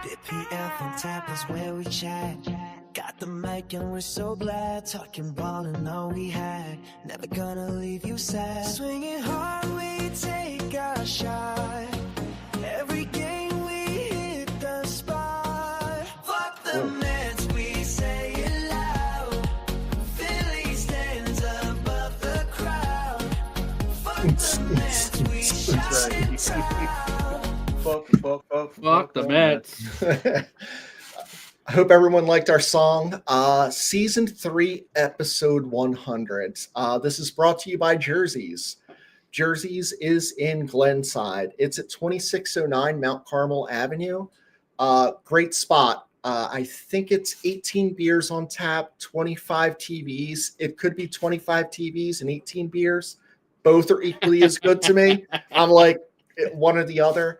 DPF on tap is where we chat. Got the mic and we're so glad. Talking ball and all we had. Never gonna leave you sad. Swinging hard, we take our shot. Every game we hit the spot. Fuck the Mets, we say it loud. Philly stands above the crowd. Fuck the Mets, we shout it out. Fuck the Mets. I hope everyone liked our song. Season 3, episode 100. This is brought to you by Jerseys. Jerseys is in Glenside. It's at 2609 Mount Carmel Avenue. Great spot. I think it's 18 beers on tap, 25 TVs. It could be 25 TVs and 18 beers. Both are equally as good to me. I'm like one or the other.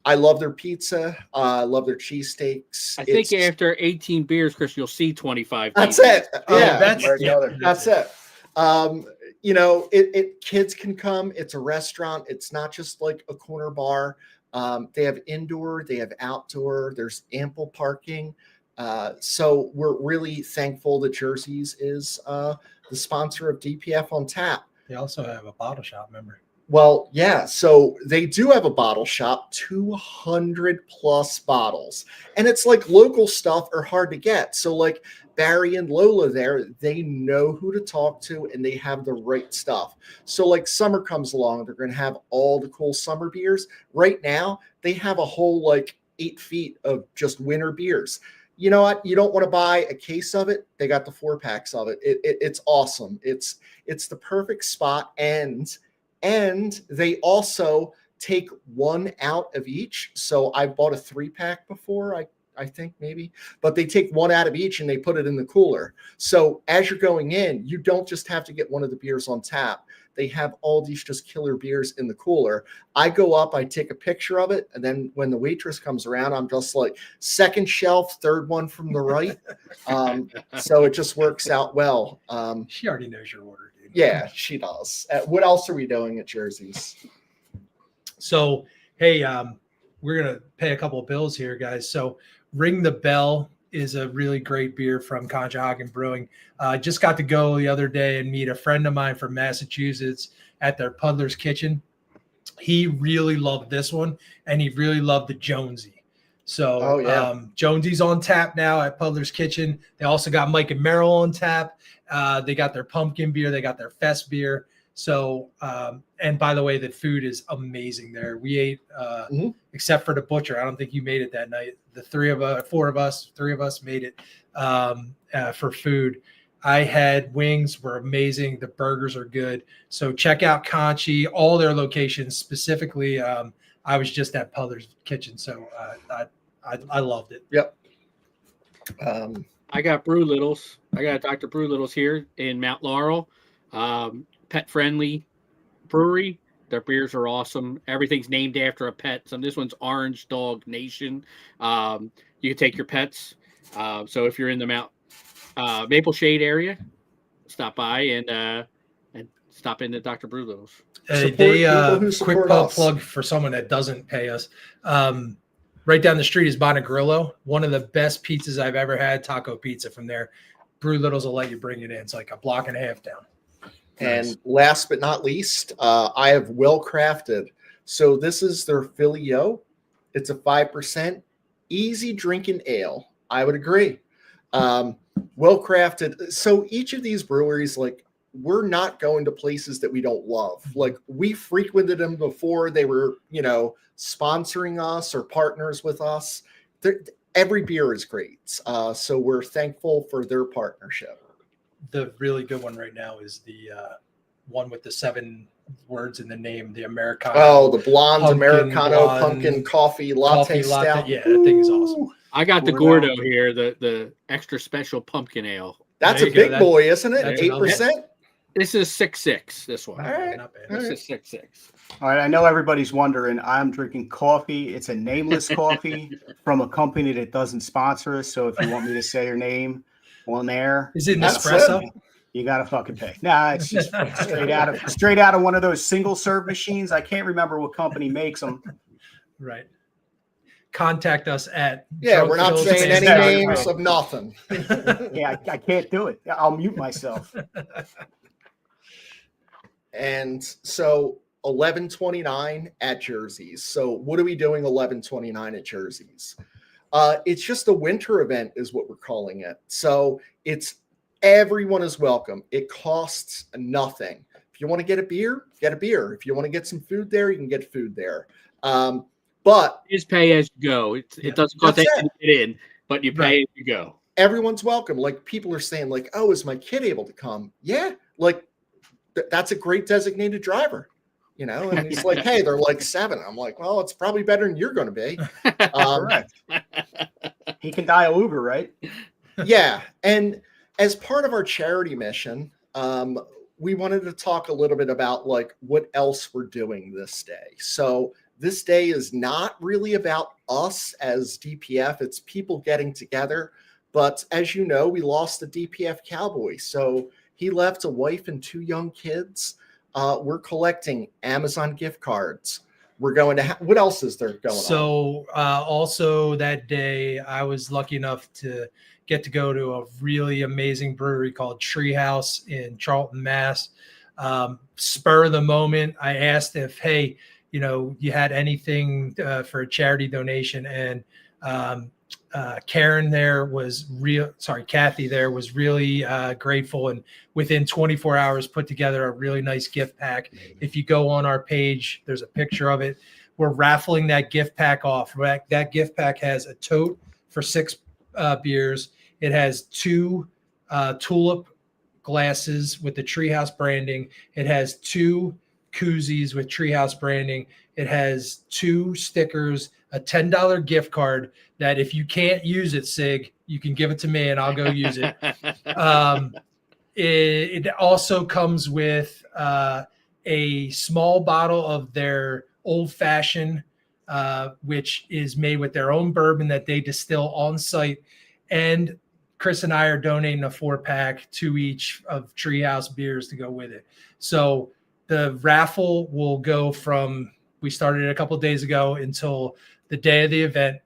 I love their pizza. I love their cheesesteaks. I think after 18 beers, Chris, you'll see 25. That's TVs. it. Yeah, That's it. You know, kids can come. It's a restaurant. It's not just like a corner bar. They have indoor, they have outdoor. There's ample parking. So we're really thankful that Jerseys is the sponsor of DPF on Tap. They also have a bottle shop, remember? Well, yeah. So they do have a bottle shop, 200 plus bottles. And it's like local stuff are hard to get. So like Barry and Lola there, they know who to talk to and they have the right stuff. So like summer comes along, they're going to have all the cool summer beers. Right now, they have a whole like 8 feet of just winter beers. You know what? You don't want to buy a case of it. They got the 4-packs of it. It's awesome. It's the perfect spot. And they also take one out of each. So I bought a 3-pack before, I think maybe, but they take one out of each and they put it in the cooler. So as you're going in, you don't just have to get one of the beers on tap. They have all these just killer beers in the cooler. I go up, I take a picture of it. And then when the waitress comes around, I'm just like second shelf, third one from the right. So it just works out well. She already knows your order. Yeah, she does. What else are we doing at Jerseys? So, hey, we're going to pay a couple of bills here, guys. So Ring the Bell is a really great beer from Conshohocken Brewing. I just got to go the other day and meet a friend of mine from Massachusetts at their Puddler's Kitchen. He really loved this one, and he really loved the Jonesy. So Jonesy's on tap now at Puddler's Kitchen. They also got Mike and Merrill on tap. They got their pumpkin beer. They got their fest beer. So, and by the way, the food is amazing there. We ate, except for the butcher. I don't think you made it that night. The three of us made it for food. I had wings, were amazing. The burgers are good. So check out Conchi, all their locations. Specifically, I was just at Puddler's Kitchen, so I loved it. Yep. I got Brew Littles. I got Dr. Brew Littles here in Mount Laurel. Pet friendly brewery. Their beers are awesome. Everything's named after a pet. So this one's Orange Dog Nation. You can take your pets. So if you're in the Maple Shade area, stop by and stop into Dr. Brew Littles. Quick plug for someone that doesn't pay us. Right down the street is Bonagrillo, one of the best pizzas I've ever had, taco pizza from there. Brew Littles will let you bring it in. It's like a block and a half down. And last but not least, I have Well Crafted. So this is their Philly O. It's a 5% easy drinking ale. I would agree. Well Crafted. So each of these breweries, like, we're not going to places that we don't love. Like, we frequented them before they were, sponsoring us or partners with us. Every beer is great. So we're thankful for their partnership. The really good one right now is the one with the 7 words in the name, the Americano. Oh, the blonde Americano pumpkin coffee latte stout. Yeah, that thing is awesome. I got the Gordo here, the extra special pumpkin ale. That's a big boy, isn't it? 8%? This is 6.6. This one. All right. Not bad. This is 6.6. All right, I know everybody's wondering. I'm drinking coffee. It's a nameless coffee from a company that doesn't sponsor us. So if you want me to say your name on air, is it Nespresso? You gotta fucking pay. Nah, it's just straight out of one of those single serve machines. I can't remember what company makes them. Right. contact us at Yeah, we're not saying any Exactly. names of nothing. Yeah, I can't do it. I'll mute myself. And so 1129 at Jerseys. So what are we doing 1129 at Jerseys? It's just a winter event is what we're calling it. So it's everyone is welcome. It costs nothing. If you want to get a beer, get a beer. If you want to get some food there, you can get food there. But It's pay as you go. It doesn't cost That's anything to get in, but you pay Right. as you go. everyone's welcome. Like people are saying, like, oh, is my kid able to come? Yeah, like that's a great designated driver, you know. And he's like, hey, they're like 7. I'm like, well, it's probably better than you're going to be. Correct. He can dial Uber, right? Yeah, and as part of our charity mission, we wanted to talk a little bit about like what else we're doing this day. So this day is not really about us as DPF. It's people getting together. But as you know, we lost the DPF cowboy. So he left a wife and 2 young kids. We're collecting Amazon gift cards. We're going to what else is there going on? So also that day, I was lucky enough to get to go to a really amazing brewery called Treehouse in Charlton, Mass. Spur of the moment, I asked if, hey, you know, you had anything for a charity donation, and Kathy there was really grateful, and within 24 hours put together a really nice gift pack. If you go on our page, there's a picture of it. We're raffling that gift pack off. That gift pack has a tote for 6 beers. It has 2 tulip glasses with the Treehouse branding. It has 2 koozies with Treehouse branding. It has 2 stickers, a $10 gift card that if you can't use it, Sig, you can give it to me and I'll go use it. It also comes with a small bottle of their old fashioned, which is made with their own bourbon that they distill on site. And Chris and I are donating a 4-pack to each of Treehouse beers to go with it. So the raffle will go from, we started a couple of days ago until the day of the event.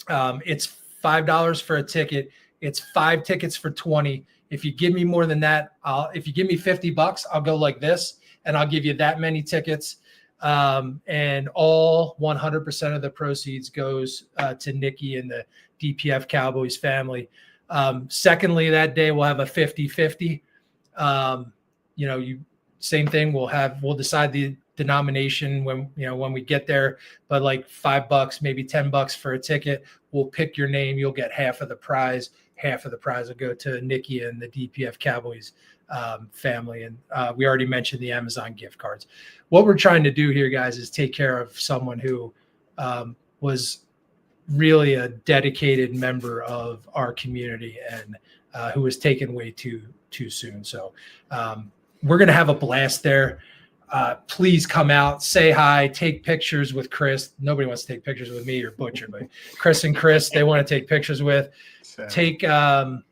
It's $5 for a ticket. It's 5 tickets for 20. If you give me more than that, if you give me $50, I'll go like this, and I'll give you that many tickets. And all 100% of the proceeds goes to Nikki and the DPF Cowboys family. Secondly, that day we'll have a 50-50. Same thing. We'll decide the denomination when we get there, but like $5, maybe $10 for a ticket. We'll pick your name. You'll get half of the prize. Half of the prize will go to Nikki and the DPF Cowboys family. And we already mentioned the Amazon gift cards. What we're trying to do here, guys, is take care of someone who was really a dedicated member of our community and who was taken way too soon. So we're going to have a blast there. Please come out, say hi, take pictures with Chris. Nobody wants to take pictures with me or Butcher, but Chris and Chris, they want to take pictures with. Take, have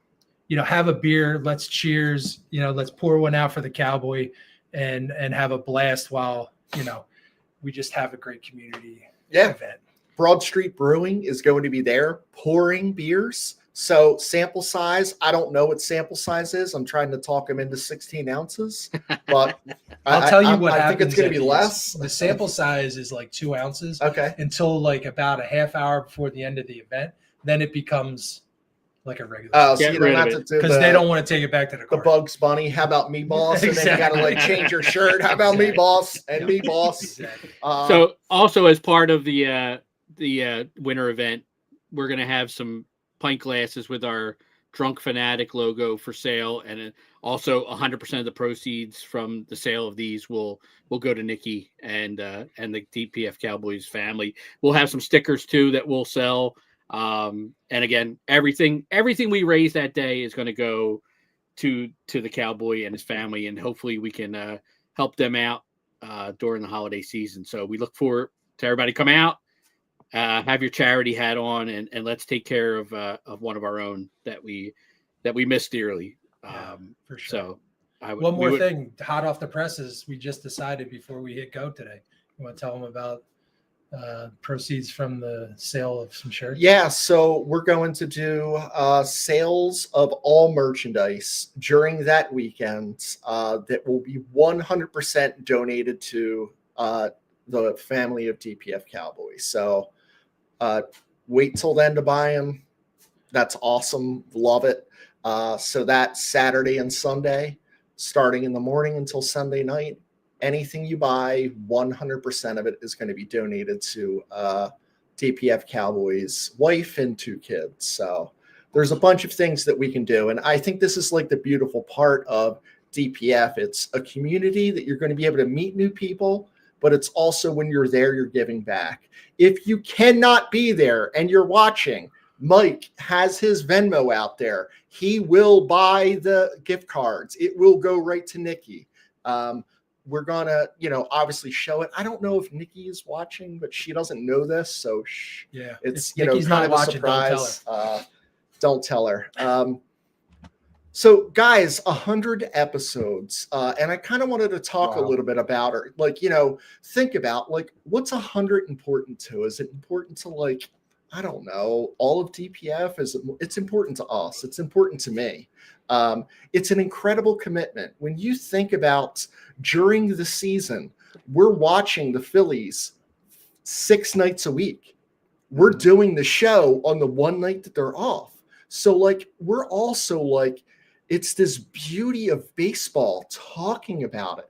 a beer. Let's cheers. Let's pour one out for the Cowboy and have a blast while, we just have a great community event. Broad Street Brewing is going to be there pouring beers. So sample size, I don't know what sample size is. I'm trying to talk them into 16 ounces, but I'll tell you what I happens. think it's going to be at these. less. The sample size is like 2 ounces. Okay. Until like about a half hour before the end of the event. Then it becomes like a regular. Oh, so Get you don't rid have of to it. do Because they don't want to take it back to the the car. Bugs Bunny. How about me, boss? And then you got to like Exactly. change your shirt. How about me, boss? And me, boss. Exactly. So also as part of the winter event, we're going to have some pint glasses with our Drunk Fanatic logo for sale, and also 100% of the proceeds from the sale of these will go to Nikki and the DPF Cowboys family. We'll have some stickers too that we'll sell. And again, everything we raise that day is going to go to the Cowboy and his family, and hopefully we can help them out during the holiday season. So we look forward to everybody come out. Have your charity hat on, and let's take care of one of our own that we miss dearly. For sure. So One more thing, hot off the presses, we just decided before we hit go today. You want to tell them about proceeds from the sale of some shirts? Yeah, so we're going to do sales of all merchandise during that weekend that will be 100% donated to the family of DPF Cowboys. So wait till then to buy them. That's awesome. Love it. So that's Saturday and Sunday, starting in the morning until Sunday night. Anything you buy, 100% of it is going to be donated to DPF Cowboys' wife and 2 kids. So there's a bunch of things that we can do. And I think this is like the beautiful part of DPF. It's a community that you're going to be able to meet new people, but it's also when you're there, you're giving back. If you cannot be there and you're watching, Mike has his Venmo out there. He will buy the gift cards. It will go right to Nikki. We're going to, obviously show it. I don't know if Nikki is watching, but she doesn't know this. So yeah, it's, Nikki's kind not of watching, a surprise. Don't tell her. So guys, 100 episodes. And I kind of wanted to talk a little bit about her. Like, think about like, what's 100 important to? Is it important to I don't know, all of DPF? It's important to us. It's important to me. It's an incredible commitment. When you think about during the season, we're watching the Phillies 6 nights a week. We're doing the show on the one night that they're off. So we're also it's this beauty of baseball talking about it.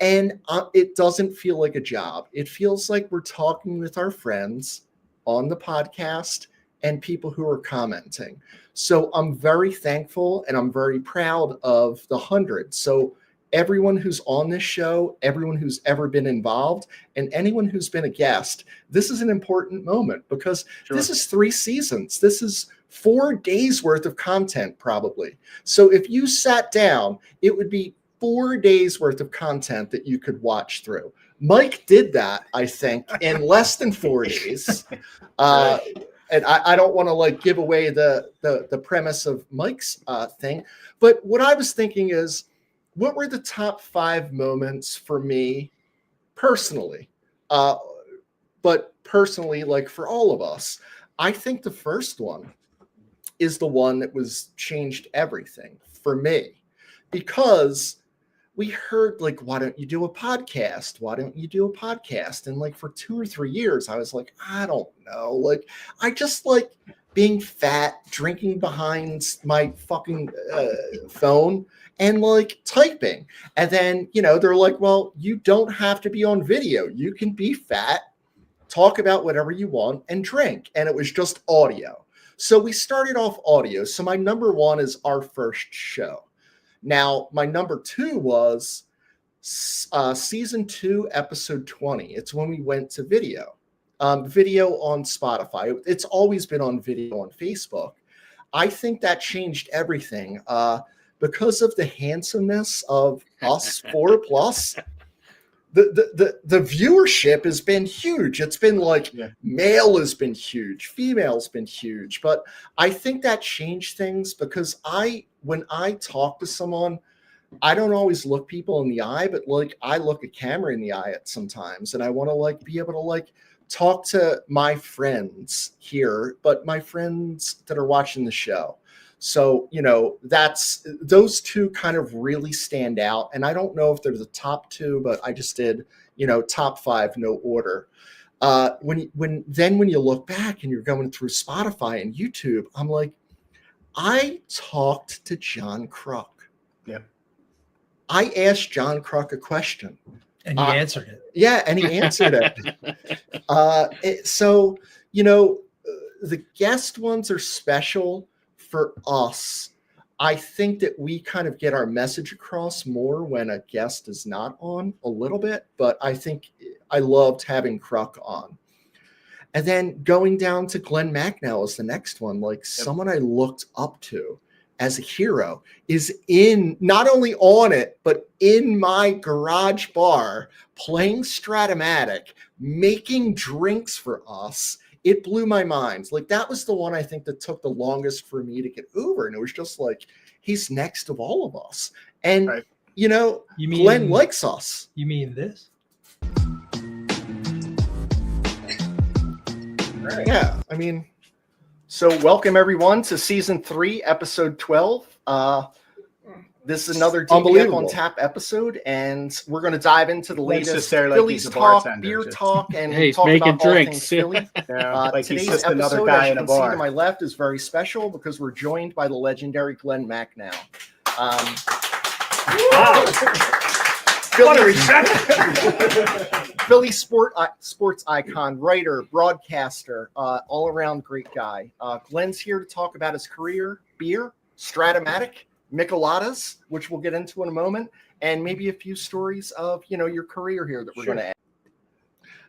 And it doesn't feel like a job. It feels like we're talking with our friends on the podcast and people who are commenting. So I'm very thankful and I'm very proud of the 100. So everyone who's on this show, everyone who's ever been involved, and anyone who's been a guest, this is an important moment because this is 3 seasons. This is 4 days worth of content probably. So if you sat down, it would be 4 days worth of content that you could watch through. Mike did that, I think, in less than 4 days. And I don't want to give away the premise of Mike's thing. But what I was thinking is, what were the top 5 moments for me personally? But personally, for all of us, I think the first one is the one that changed everything for me. Because we heard why don't you do a podcast? Why don't you do a podcast? And for 2 or 3 years, I was I don't know. I just like being fat, drinking behind my fucking phone and typing. And then, they're well, you don't have to be on video. You can be fat, talk about whatever you want and drink. And it was just audio. So we started off audio. So my number 1 is our first show. Now, my number 2 was season 2, episode 20. It's when we went to video. Video on Spotify. It's always been on video on Facebook. I think that changed everything because of the handsomeness of us 4+. The viewership has been huge. It's been male has been huge, female's been huge. But I think that changed things because when I talk to someone, I don't always look people in the eye, but I look a camera in the eye at sometimes, and I want to be able to talk to my friends here, but my friends that are watching the show. So, that's those 2 kind of really stand out. And I don't know if they're the top 2, but I just did, top 5, no order. When you look back and you're going through Spotify and YouTube, I'm I talked to John Kruk. Yeah. I asked John Kruk a question. And he answered it. Yeah, and he answered it. So, the guest ones are special for us. I think that we kind of get our message across more when a guest is not on a little bit, but I think I loved having Kruk on. And then going down to Glenn Macnow is the next one, someone I looked up to as a hero is not only on it, but in my garage bar playing Stratomatic, making drinks for us. It blew my mind. That was the one I think that took the longest for me to get over. And it was just he's next of all of us. And, Glenn likes us. You mean this? right. Yeah, I mean, So welcome everyone to season 3, episode 12. This is another DPF Unbelievable. on Tap episode, and we're going to dive into the Glenn sits latest there like Phillies he's a talk, bartender, beer just- talk, and Hey, he's talk making about all drinks. things Philly. like he's Today's just another episode, guy as you in a can see to bar. my left, is very special because we're joined by the legendary Glenn Macnow. What a reception! Philly sports icon, writer, broadcaster, all around great guy. Glenn's here to talk about his career, beer, Stratomatic, Micheladas, which we'll get into in a moment, and maybe a few stories of your career here that we're going to add.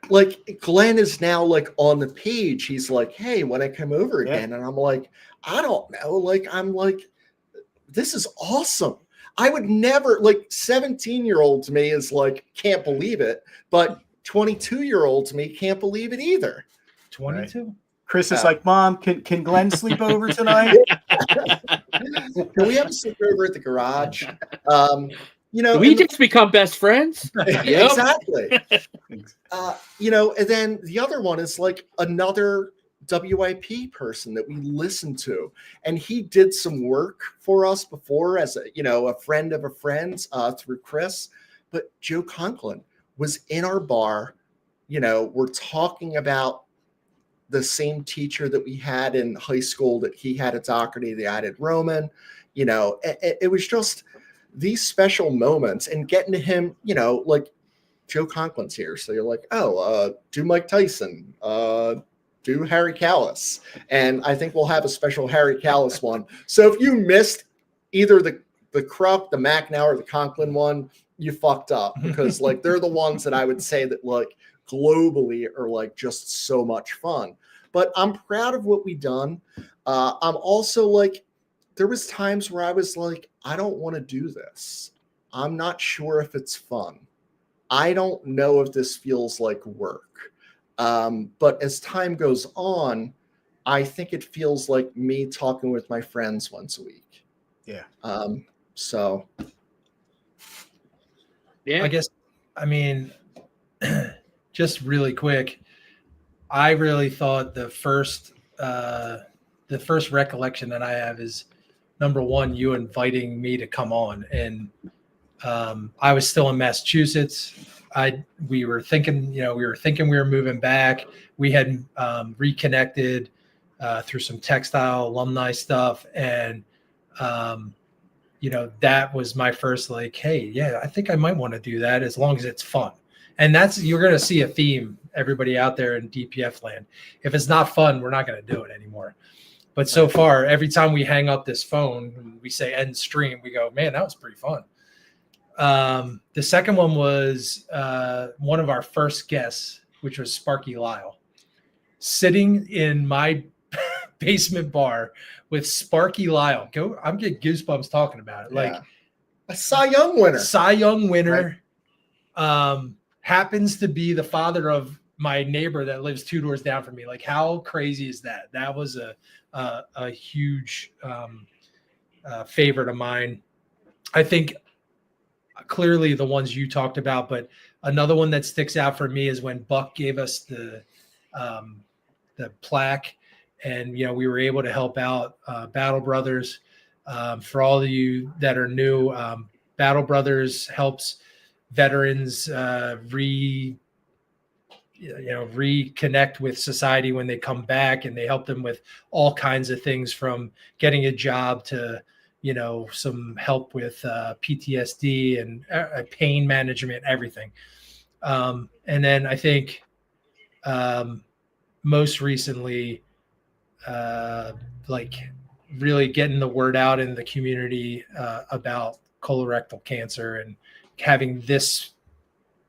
like Glenn is now like on the page. He's like, hey, when I come over Yeah. again, and I'm like, I don't know. Like, I'm like, this is awesome. I would never, like, 17-year-old to me is like, can't believe it, but 22-year-old to me can't believe it either. 22. Chris is like, Mom, can Glenn sleep over tonight? Can we have a sleepover at the garage? Do we just become best friends? Yep. Exactly. And then the other one is like another WIP person that we listen to, and he did some work for us before as a friend of a friend through Chris. But Joe Conklin was in our bar. We're talking about the same teacher that we had in high school that he had at Doherty, the I did Roman. It was just these special moments, and getting to him, like Joe Conklin's here. So you're like, do Mike Tyson, do Harry Callis. And I think we'll have a special Harry Callis one. So if you missed either the Kruk, the Macnow, or the Conklin one, you fucked up, because like they're the ones that I would say that like globally are like just so much fun. But I'm proud of what we've done. I'm also like, there was times where I was like, I don't want to do this. I'm not sure if it's fun. I don't know if this feels like work. But as time goes on, I think it feels like me talking with my friends once a week. Yeah. So. Yeah. I guess, I mean, just really quick, I really thought the first recollection that I have is, number one, you inviting me to come on. And I was still in Massachusetts. We were thinking we were moving back. We had reconnected through some textile alumni stuff. And, that was my first like, hey, yeah, I think I might want to do that as long as it's fun. And you're going to see a theme, everybody out there in DPF land. If it's not fun, we're not going to do it anymore. But so far, every time we hang up this phone, we say end stream, we go, man, that was pretty fun. The second one was one of our first guests, which was Sparky Lyle, sitting in my basement bar with Sparky Lyle. I'm getting goosebumps talking about it. Like, a Cy Young winner. Cy Young winner, happens to be the father of my neighbor that lives 2 doors down from me. Like, how crazy is that? That was a huge favorite of mine. I think clearly the ones you talked about, but another one that sticks out for me is when Buck gave us the plaque, and we were able to help out Battle Brothers. For all of you that are new, Battle Brothers helps veterans reconnect with society when they come back, and they help them with all kinds of things, from getting a job to some help with PTSD and pain management, everything. And then I think most recently, like really getting the word out in the community about colorectal cancer, and having this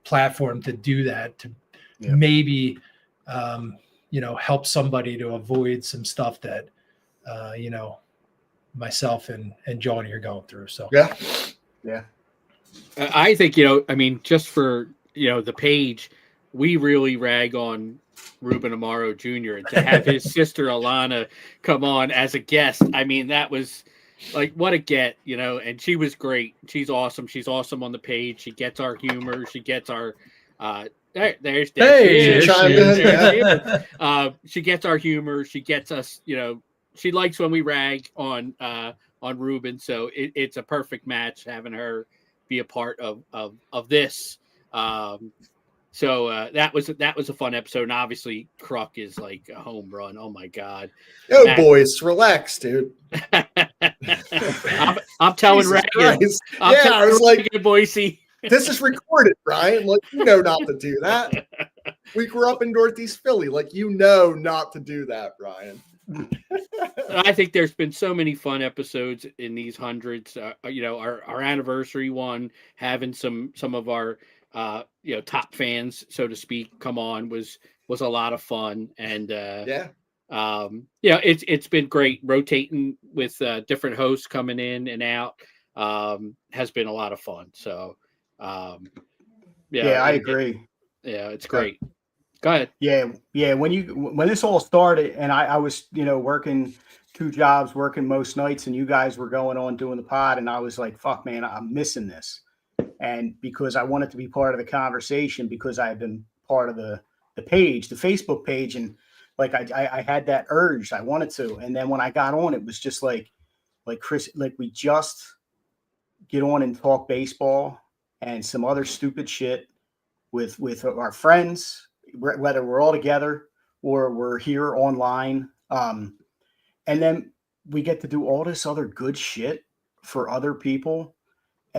platform to do that, to maybe help somebody to avoid some stuff that myself and Johnny are going through. So Yeah. I think, just for, the page, we really rag on Ruben Amaro Jr. and to have his sister Alana come on as a guest. I mean, that was like, what a get, and she was great. She's awesome. She's awesome on the page. She gets our humor. She gets our There's Hey, she chimed is. in, There she yeah. is. She gets our humor. She gets us. She likes when we rag on Ruben. So it's a perfect match having her be a part of this. So that was a fun episode. And obviously, Kruk is like a home run. Oh my god! Yo, Matt- boys, relax, dude. I'm telling Jesus Reagan. Christ. I'm Yeah, telling I was like, Reagan, Boise. this is recorded, Brian. Like, you know not to do that. We grew up in Northeast Philly. Like, you know not to do that, Brian. I think there's been so many fun episodes in these hundreds. Our anniversary one, having some of our top fans, so to speak, come on was a lot of fun. And Yeah. it's been great rotating with different hosts coming in and out. Has been a lot of fun. So Yeah, I agree. It's great. Go ahead. Yeah. When this all started, and I was, working 2 jobs, working most nights, and you guys were going on doing the pod, and I was like, "Fuck, man, I'm missing this." And because I wanted to be part of the conversation, because I had been part of the page, the Facebook page, and like I had that urge, I wanted to. And then when I got on, it was just like Chris, like we just get on and talk baseball and some other stupid shit with our friends, whether we're all together or we're here online. And then we get to do all this other good shit for other people,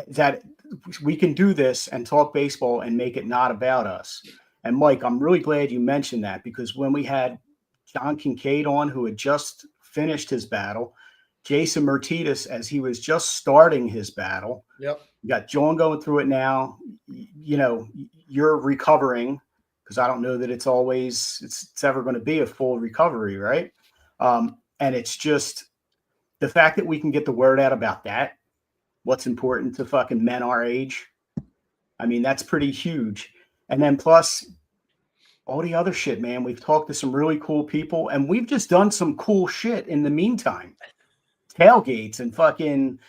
that we can do this and talk baseball and make it not about us. And Mike, I'm really glad you mentioned that, because when we had John Kincaid on, who had just finished his battle, Jason Martinez, as he was just starting his battle. Yep. You got John going through it now. You're recovering, because I don't know that it's ever going to be a full recovery, right? And it's just the fact that we can get the word out about that, what's important to fucking men our age. I mean, that's pretty huge. And then plus all the other shit, man. We've talked to some really cool people, and we've just done some cool shit in the meantime. Tailgates and fucking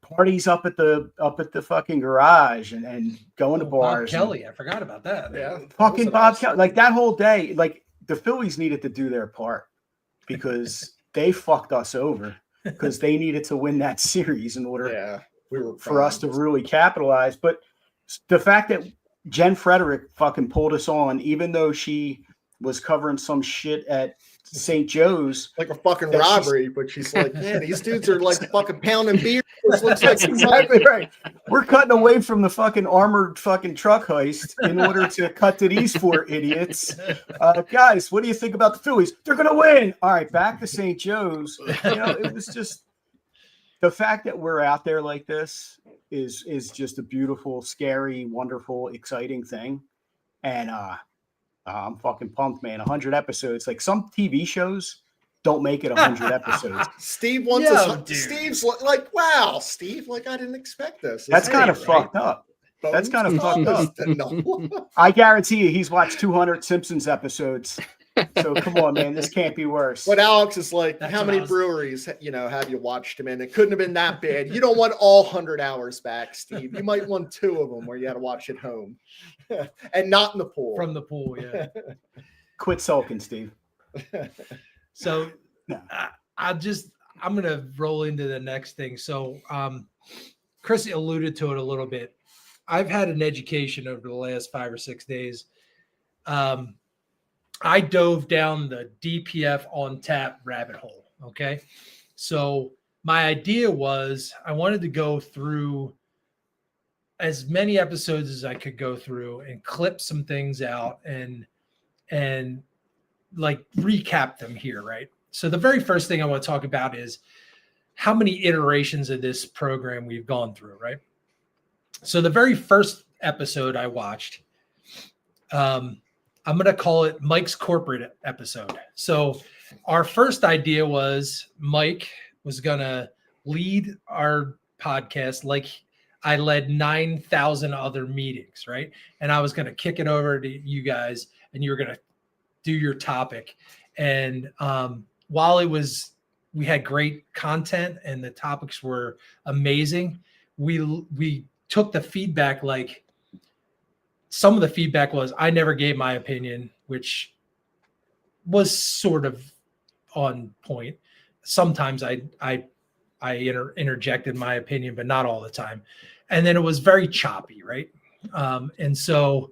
parties up at the fucking garage and going to bars. Bob Kelly, I forgot about that. Yeah. Fucking Bob Kelly. Like that whole day, like the Phillies needed to do their part, because they fucked us over, because they needed to win that series in order Yeah. We were for us to really capitalize. But the fact that Jen Frederick fucking pulled us on, even though she was covering some shit at St. Joe's, like a fucking that she's- robbery, but she's like, yeah, these dudes are like fucking pounding beer. This looks like That's exactly right. We're cutting away from the fucking armored fucking truck heist in order to cut to these 4 idiots. Guys, what do you think about the Phillies? They're going to win. All right, back to St. Joe's. It was just the fact that we're out there like this is just a beautiful, scary, wonderful, exciting thing. And I'm fucking pumped, man. 100 episodes. Like some TV shows don't make it 100 episodes. Steve wants Yo, us. dude. Steve's like, wow, Steve, like I didn't expect this. That's Isn't kind it, of right? fucked up. Bones That's kind of fucked up. No. I guarantee you he's watched 200 Simpsons episodes. So come on, man. This can't be worse. But Alex is like, That's how what many I was- breweries, have you watched him in? It couldn't have been that bad. You don't want all 100 hours back, Steve. You might want 2 of them where you had to watch at home and not in the pool. From the pool, yeah. Quit sulking, Steve. So No. I'm going to roll into the next thing. So Chris alluded to it a little bit. I've had an education over the last 5 or 6 days. I dove down the DPF on tap rabbit hole. Okay. So my idea was I wanted to go through as many episodes as I could go through and clip some things out and like recap them here. Right. So the very first thing I want to talk about is how many iterations of this program we've gone through. Right. So the very first episode I watched, I'm going to call it Mike's corporate episode. So our first idea was Mike was going to lead our podcast like I led 9,000 other meetings, right? And I was going to kick it over to you guys and you were going to do your topic. And while we had great content and the topics were amazing, we took the feedback like, some of the feedback was I never gave my opinion, which was sort of on point. Sometimes I interjected my opinion, but not all the time. And then it was very choppy, right? And so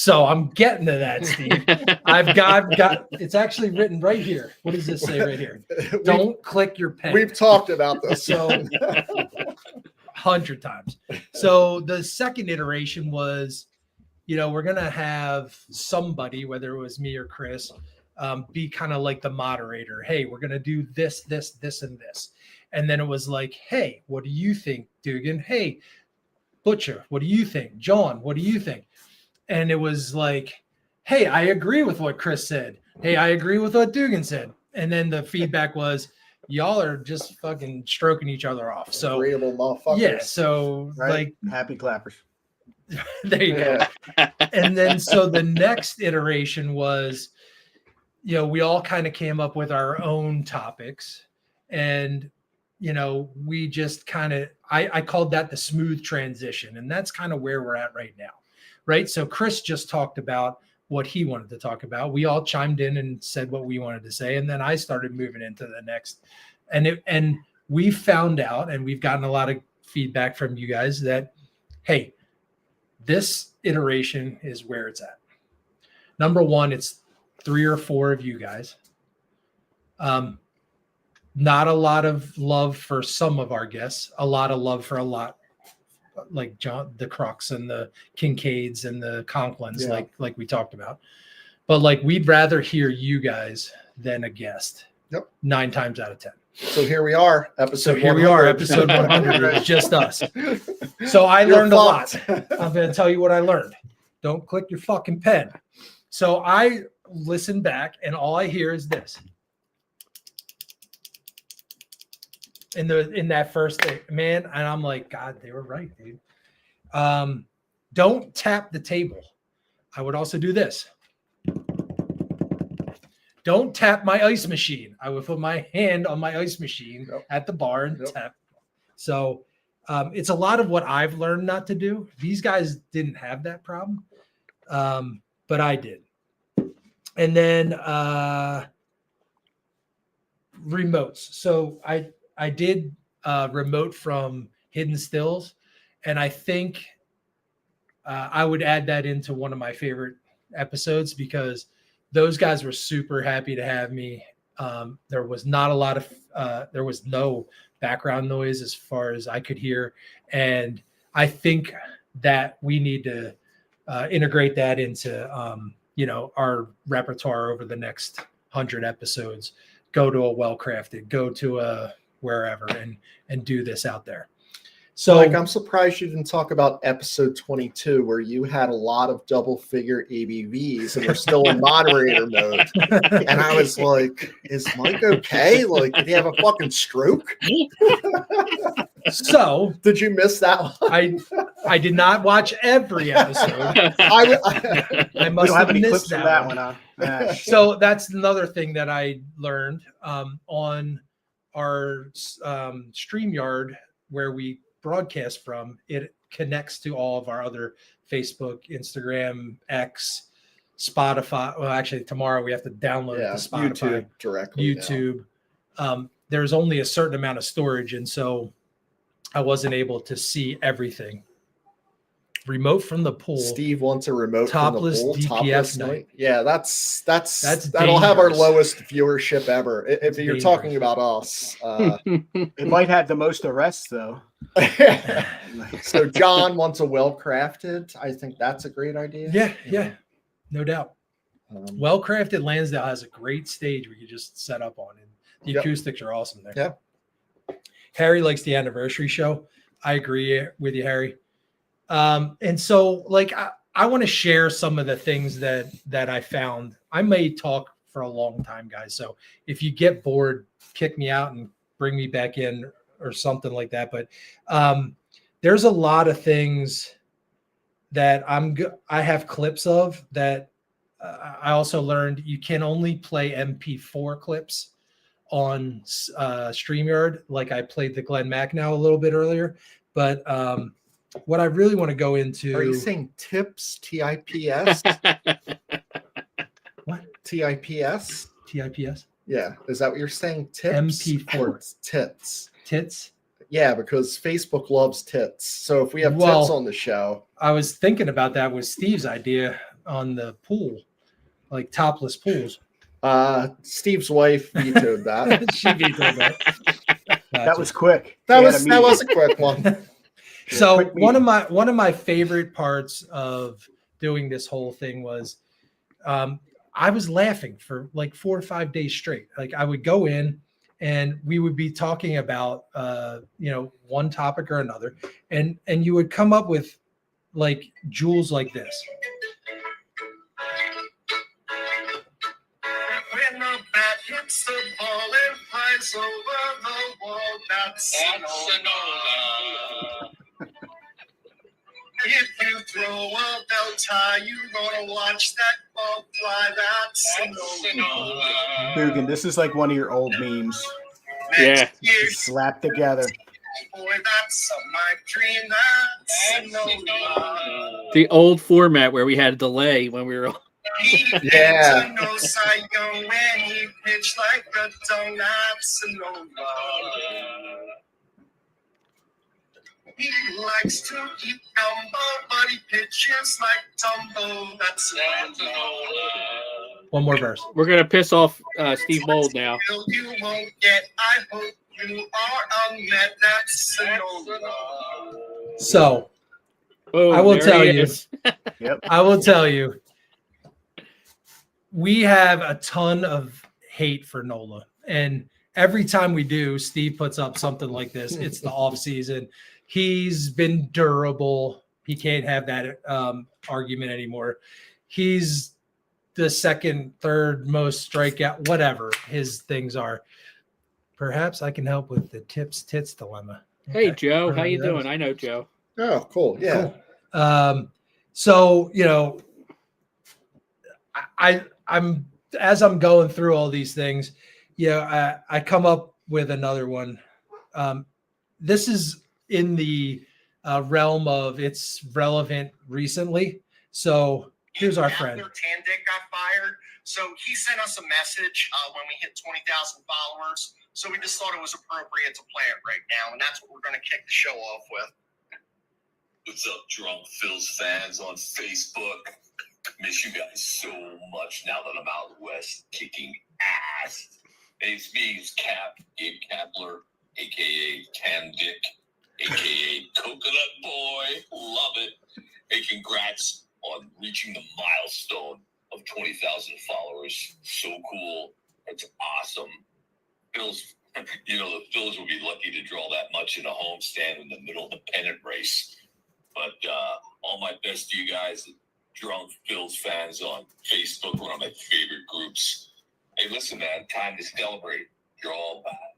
I'm getting to that, Steve. I've got it's actually written right here. What does this say right here? Don't click your pen. We've talked about this. So 100 times. So the second iteration was, we're going to have somebody, whether it was me or Chris, be kind of like the moderator. Hey, we're going to do this, this, this, and this. And then it was like, hey, what do you think, Dugan? Hey, Butcher, what do you think? John, what do you think? And it was like, hey, I agree with what Chris said. Hey, I agree with what Dugan said. And then the feedback was, y'all are just fucking stroking each other off. So agreeable motherfuckers. yeah, so Right? Happy clappers. there you go. And then so the next iteration was, we all kind of came up with our own topics, and we just kind of I called that the smooth transition, and that's kind of where we're at right now. Right. So Chris just talked about what he wanted to talk about. We all chimed in and said what we wanted to say. And then I started moving into the next. And we found out, and we've gotten a lot of feedback from you guys that, hey, this iteration is where it's at. Number one, it's 3 or 4 of you guys. Not a lot of love for some of our guests, a lot of love for a lot, like John, the Crux and the Kincaids and the Conklins, like we talked about. But like, we'd rather hear you guys than a guest. Yep. 9 times out of 10. So here we are, episode 100. It's just us. So I learned a lot. I'm going to tell you what I learned. Don't click your fucking pen. So I listen back, and all I hear is this. In that first thing, man, and I'm like, God, they were right, dude. Don't tap the table. I would also do this. Don't tap my ice machine. I would put my hand on my ice machine at the bar and tap. So it's a lot of what I've learned not to do. These guys didn't have that problem, but I did. And then remotes. So I did remote from Hidden Stills, and I think I would add that into one of my favorite episodes because those guys were super happy to have me. There was not a lot of, there was no background noise as far as I could hear. And I think that we need to integrate that into, our repertoire over the next 100 episodes. Go to a well-crafted, go to a wherever and do this out there. So Mike, I'm surprised you didn't talk about episode 22 where you had a lot of double figure ABVs and we're still in moderator mode. And I was like, is Mike okay? Like, did he have a fucking stroke? So did you miss that one? I did not watch every episode. I must have missed that one. Huh? So that's another thing that I learned on our StreamYard where we broadcast from. It connects to all of our other Facebook, Instagram, X, Spotify. Well, actually, tomorrow we have to download it to Spotify, YouTube directly. YouTube. There's only a certain amount of storage, and so I wasn't able to see everything. Remote from the pool. Steve wants a remote topless from the pool. DPF Topless night. Yeah, that's that'll dangerous. have our lowest viewership ever. If you're Dangerous. talking about us. It might have the most arrests though. So John wants a well-crafted. I think that's a great idea. Yeah, no doubt. Well-crafted Lansdale has a great stage we could just set up on, and the acoustics are awesome there. Yeah. Harry likes the anniversary show. I agree with you, Harry. And so, like, I want to share some of the things that I found. I may talk for a long time, guys. So if you get bored, kick me out and bring me back in or something like that. But there's a lot of things that I have clips of that I also learned you can only play MP4 clips on StreamYard. Like I played the Glenn Mack now a little bit earlier, but what I really want to go into. Are you saying tips? TIPS? What? TIPS? TIPS? Yeah. Is that what you're saying? Tips? MP4. Or tits? Tits? Yeah, because Facebook loves tits. So if we have Well, tits on the show, I was thinking about that with Steve's idea on the pool, like topless pools. Steve's wife vetoed that. She vetoed that. That was quick. That They had was a that meeting. was a quick one. So quick one of meeting. my favorite parts of doing this whole thing was I was laughing for like 4 or 5 days straight. Like I would go in and we would be talking about one topic or another, and you would come up with like jewels like this. When the bat hits the ball and flies over the wall, that's Enola. If you throw a bell tie, you gonna watch that ball fly. That's Enola. Dugan, this is like one of your old memes. Yeah. Next year, Slapped together. boy, that's my dream. That's Enola. The old format where we had a delay when we were. Yeah. No Cy Young when he pitched like a donut. That's Enola. He likes to eat gumbo, but he pitches like Dumbo. That's Enola. One more verse. We're gonna piss off Steve Mold now. You won't get. I hope you are unmet. That's Enola. So Oh, I will there tell he you. is. Yep. I will tell you, we have a ton of hate for Nola. And every time we do, Steve puts up something like this. It's the off season. He's been durable. He can't have that argument anymore. He's the second, third most strikeout, whatever his things are. Perhaps I can help with the tips tits dilemma. Hey Okay. Joe, how you That was- doing? I know Joe. Oh, cool. Yeah. Cool. So I'm as I'm going through all these things, I come up with another one. This is in the realm of it's relevant recently. So here's our friend. After Tandick got fired, so he sent us a message when we hit 20,000 followers. So we just thought it was appropriate to play it right now, and that's what we're going to kick the show off with. What's up, Drunk Phil's fans on Facebook? Miss you guys so much now that I'm out west kicking ass. Hey, it's me, it's Cap, Gabe Kapler, a.k.a. Tam Dick, a.k.a. Coconut Boy. Love it. Hey, congrats on reaching the milestone of 20,000 followers. So cool. That's awesome. Phil's, the Phils will be lucky to draw that much in a homestand in the middle of the pennant race. But all my best to you guys, Drunk Phil's fans on Facebook, one of my favorite groups. Hey, listen, man, time to celebrate. You're all back.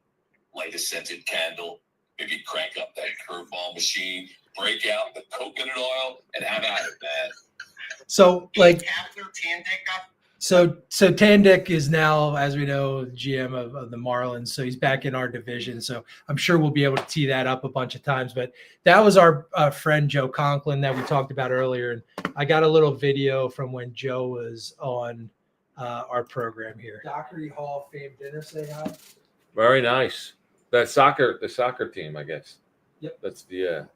Light a scented candle, maybe crank up that curveball machine, break out the coconut oil, and have at it, man. So like After Tandick got So Tandick is now, as we know, GM of the Marlins. So he's back in our division. So I'm sure we'll be able to tee that up a bunch of times. But that was our friend Joe Conklin that we talked about earlier. And I got a little video from when Joe was on our program here. Dockery Hall of Fame dinner. Say hi. Very nice. The soccer team, I guess. Yep. That's the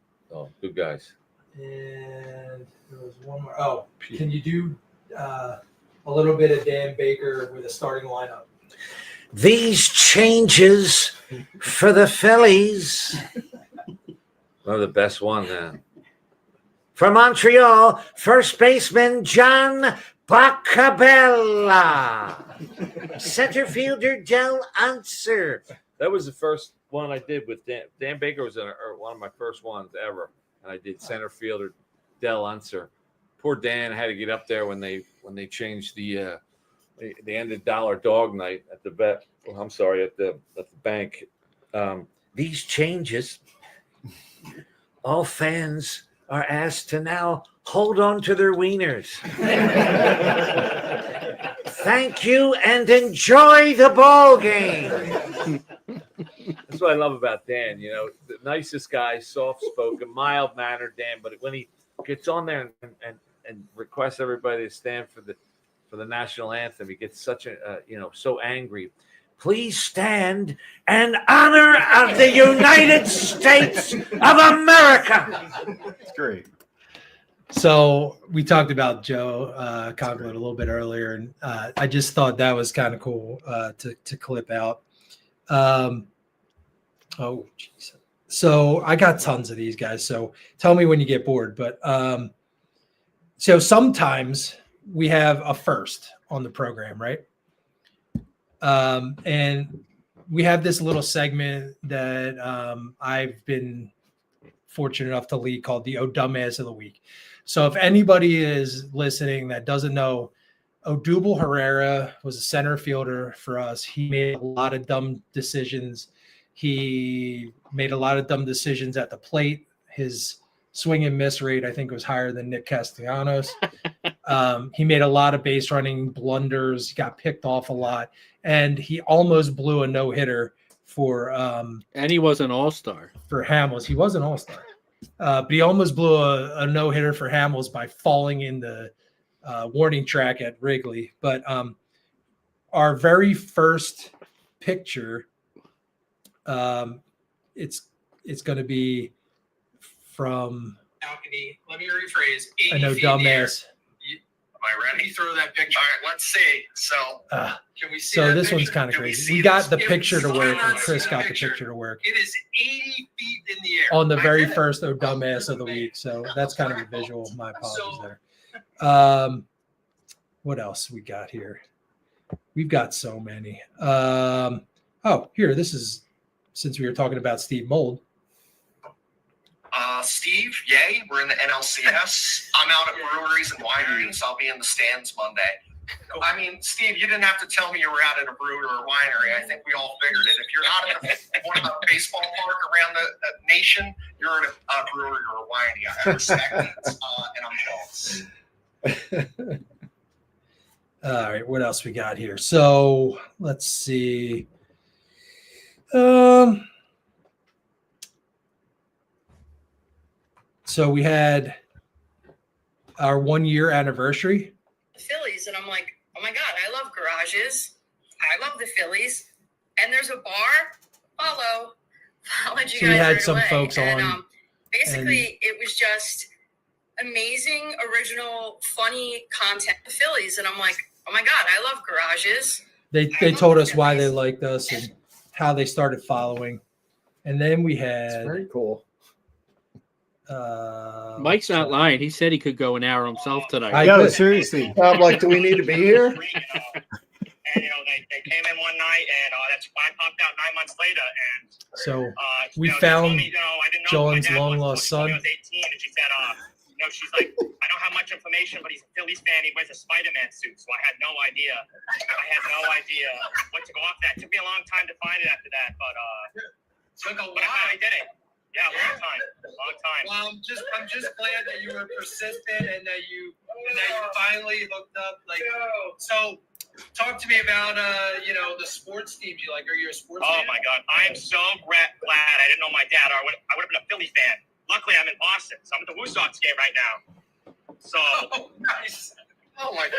good guys. And there was one more. Oh, can you do a little bit of Dan Baker with a starting lineup? These changes for the Phillies. One of the best ones, man. For Montreal, first baseman John Bacabella. Center fielder Del Unser. That was the first one I did with Dan. Dan Baker was one of my first ones ever, and I did center fielder Del Unser. Poor Dan had to get up there when they changed the ended Dollar Dog Night at the vet. Well, I'm sorry, at the bank. These changes, all fans are asked to now hold on to their wieners. Thank you and enjoy the ball game. That's what I love about Dan. nicest guy, soft-spoken, mild-mannered, Dan. But when he gets on there and requests everybody to stand for the national anthem, he gets such a so angry. Please stand in honor of the United States of America. It's great. So we talked about Joe Conklin a little bit earlier, and I just thought that was kind of cool to clip out. Oh, geez. So I got tons of these guys. So tell me when you get bored. But so sometimes we have a first on the program, right? And we have this little segment that I've been fortunate enough to lead called the Oh Dumbass of the Week. So if anybody is listening that doesn't know, Odubel Herrera was a center fielder for us. He made a lot of dumb decisions. He made a lot of dumb decisions at the plate. His swing and miss rate, I think, was higher than Nick Castellanos. He made a lot of base running blunders. He got picked off a lot. And he almost blew a no-hitter for and he was an all-star. For Hamels. He was an all-star. But he almost blew a no-hitter for Hamels by falling in the warning track at Wrigley. But our very first picture, it's going to be from balcony. Let me rephrase. I know, dumbass. Am I ready? Throw that picture. All right, let's see. So can we see? So that this picture? one's kind of Can crazy. We got the this? picture to If work, you and Chris see got the picture to work It is 80 feet in the air. on the I very did it. first Oh Dumbass of the Week. So that's kind of a visual. My apologies So- there. What else we got here? We've got so many. Here, this is, since we were talking about Steve Mold. Steve, yay, we're in the NLCS. I'm out at breweries and wineries. I'll be in the stands Monday. I mean, Steve, you didn't have to tell me you were out at a brewery or a winery. I think we all figured it. If you're out at one of the baseball park around the nation, you're at a brewery or a winery. I respect it, and I'm jealous. All right, what else we got here? So let's see. So we had our 1 year anniversary. The Phillies, and I'm like, oh my God, I love garages. I love the Phillies. And there's a bar. Followed you So we guys had right some away. folks and, on, basically, it was just amazing, original, funny content. The Phillies, and I'm like, oh my God, I love garages. They told us why they liked us and how they started following. And then we It's had very cool. Mike's not lying. He said he could go an hour himself tonight. Yo, seriously. I'm like, do we need to be here? And they came in one night, and that's why I popped out 9 months later. And So we they found told me, I didn't know who my John's dad long was lost until son. I was 18, and she said, she's like, I don't have much information, but he's a Phillies fan. He wears a Spider-Man suit, so I had no idea. What to go off that. It took me a long time to find it after that, but I finally did it. Yeah, long time. Well, I'm just glad that you were persistent and that you finally hooked up. So talk to me about the sports teams you like. Are you a sports fan? Oh my God, I am so glad I didn't know my dad. I would have been a Philly fan. Luckily, I'm in Boston, so I'm at the Woo Sox game right now. So nice. Oh my yeah,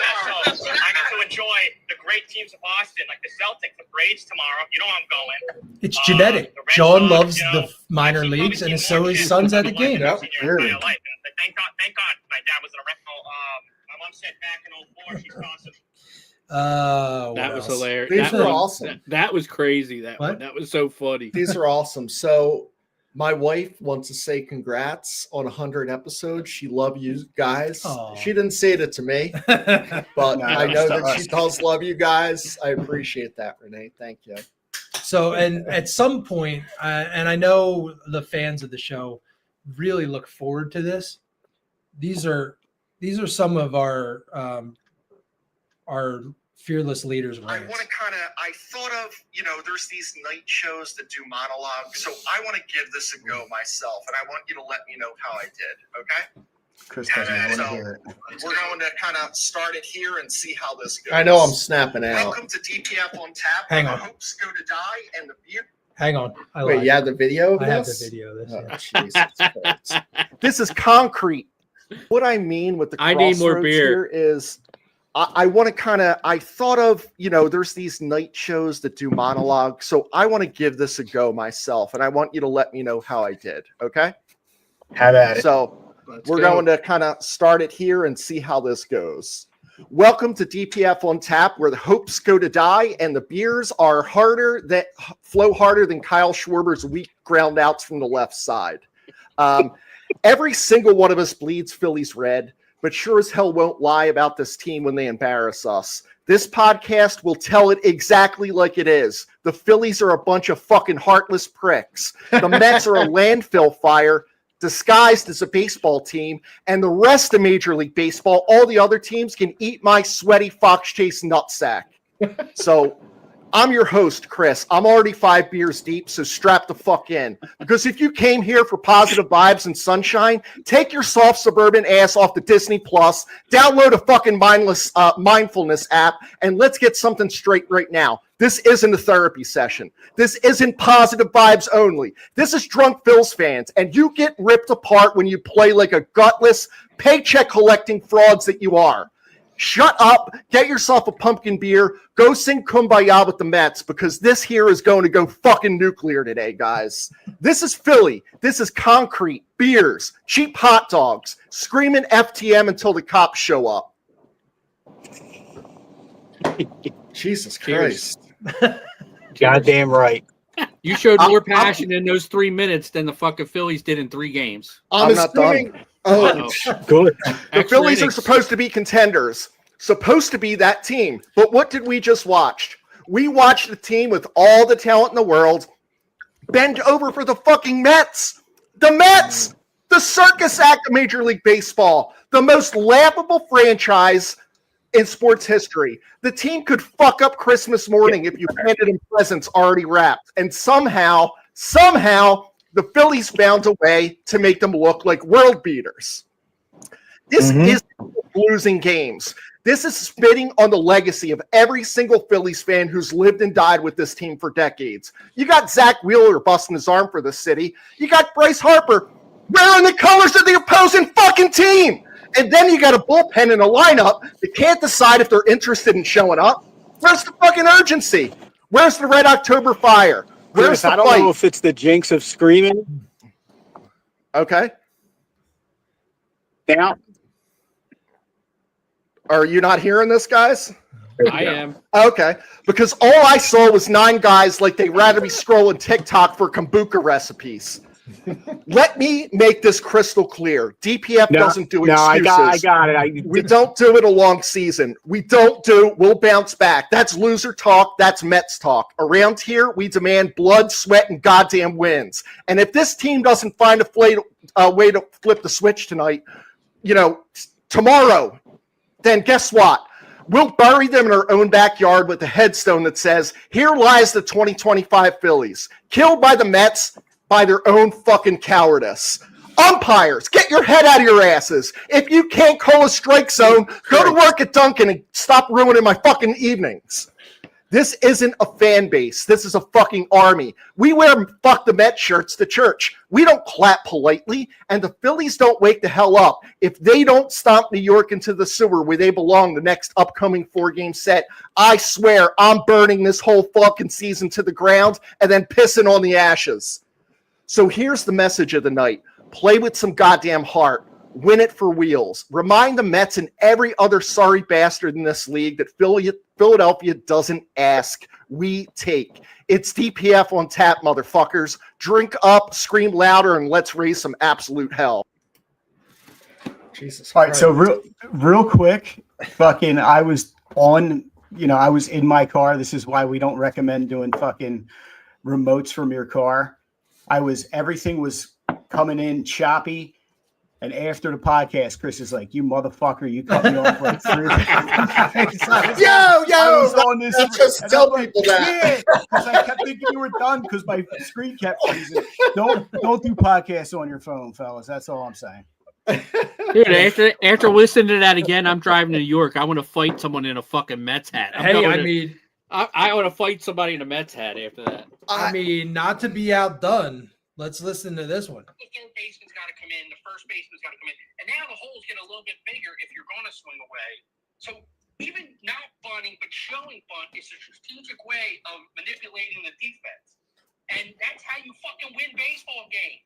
God. so I get to enjoy the great teams of Boston, like the Celtics, the Braves tomorrow. You know I'm going. It's genetic. the Red John Sox, loves the minor leagues, and so his son's at the game. Yep. Thank God my dad was in a rental. My mom said back in 04, she's awesome. That was hilarious. These That were was- awesome. That was crazy. That What? one. That was so funny. These are awesome. So my wife wants to say congrats on 100 episodes. She loves you guys. Aw. She didn't say it to me, but No, I know to that she us. does love you guys. I appreciate that, Renee. Thank you. So, and at some point, and I know the fans of the show really look forward to this. These are some of our fearless leaders. I want to I thought of, there's these night shows that do monologues. So I want to give this a go myself, and I want you to let me know how I did, okay? Chris doesn't want to hear it. We're going to kind of start it here and see how this goes. I know I'm snapping out. Welcome to DPF on Tap. Hang where on. the hopes go to die and the beer Hang on. Wait, you have the video of I have this? the video of this. Oh, yeah. Jesus Christ. This is concrete. What I mean with the I need more crossroads beer. here is I want to kind of, I thought of, there's these night shows that do monologues. So I want to give this a go myself. And I want you to let me know how I did. Okay. Have at it. So we're going to kind of start it here and see how this goes. Welcome to DPF on Tap, where the hopes go to die and the beers are flow harder than Kyle Schwarber's weak ground outs from the left side. Every single one of us bleeds Phillies red, but sure as hell won't lie about this team when they embarrass us. This podcast will tell it exactly like it is. The Phillies are a bunch of fucking heartless pricks. The Mets are a landfill fire disguised as a baseball team, and the rest of Major League Baseball, all the other teams, can eat my sweaty Fox Chase nutsack. So I'm your host, Chris. I'm already 5 beers deep, so strap the fuck in. Because if you came here for positive vibes and sunshine, take your soft suburban ass off the Disney Plus, download a fucking mindfulness app, and let's get something straight right now. This isn't a therapy session. This isn't positive vibes only. This is drunk Phil's fans, and you get ripped apart when you play like a gutless, paycheck collecting frauds that you are. Shut up, get yourself a pumpkin beer, go sing Kumbaya with the Mets, because this here is going to go fucking nuclear today, guys. This is Philly. This is concrete, beers, cheap hot dogs, screaming FTM until the cops show up. Jesus Christ. Goddamn right. You showed more passion in those 3 minutes than the fucking Phillies did in 3 games. I'm not done. Oh, Good. The Phillies are supposed to be contenders, supposed to be that team. But what did we just watch? We watched a team with all the talent in the world bend over for the fucking Mets. The Mets, the circus act of Major League Baseball, the most laughable franchise in sports history. The team could fuck up Christmas morning if you handed them presents already wrapped. And somehow, the Phillies found a way to make them look like world beaters. This is losing games. This is spitting on the legacy of every single Phillies fan who's lived and died with this team for decades. You got Zach Wheeler busting his arm for the city. You got Bryce Harper wearing the colors of the opposing fucking team. And then you got a bullpen and a lineup that can't decide if they're interested in showing up. Where's the fucking urgency? Where's the Red October fire? Where's the I don't fight? know if it's the jinx of screaming. Okay. Now, are you not hearing this, guys? I am. Okay. Because all I saw was 9 guys like they'd rather be scrolling TikTok for kombucha recipes. Let me make this crystal clear. DPF doesn't do excuses. No, I got it. We don't do it a long season. We'll bounce back. That's loser talk. That's Mets talk. Around here, we demand blood, sweat, and goddamn wins. And if this team doesn't find a way to flip the switch tonight, tomorrow, then guess what? We'll bury them in our own backyard with a headstone that says, "Here lies the 2025 Phillies, killed by the Mets by their own fucking cowardice." Umpires, get your head out of your asses. If you can't call a strike zone, go to work at Dunkin' and stop ruining my fucking evenings. This isn't a fan base. This is a fucking army. We wear fuck the Mets shirts to church. We don't clap politely, and the Phillies don't wake the hell up if they don't stomp New York into the sewer where they belong the next upcoming 4-game set. I swear I'm burning this whole fucking season to the ground and then pissing on the ashes. So here's the message of the night. Play with some goddamn heart. Win it for wheels. Remind the Mets and every other sorry bastard in this league that Philadelphia doesn't ask. We take. It's DPF on tap, motherfuckers. Drink up, scream louder, and let's raise some absolute hell. Jesus all right, Christ. so real quick, I was I was in my car. This is why we don't recommend doing fucking remotes from your car. Everything was coming in choppy. And after the podcast, Chris is like, "You motherfucker, you cut me off like 3 times." Just tell people that. Yeah, because I kept thinking you were done because my screen kept freezing. Don't do podcasts on your phone, fellas. That's all I'm saying. Dude, after listening to that again, I'm driving to New York. I want to fight someone in a fucking Mets hat. I want to fight somebody in a Mets hat after that. I mean, not to be outdone. Let's listen to this one. The third baseman's got to come in. The first baseman's got to come in. And now the holes get a little bit bigger if you're going to swing away. So even not bunting, but showing bunt is a strategic way of manipulating the defense. And that's how you fucking win baseball games.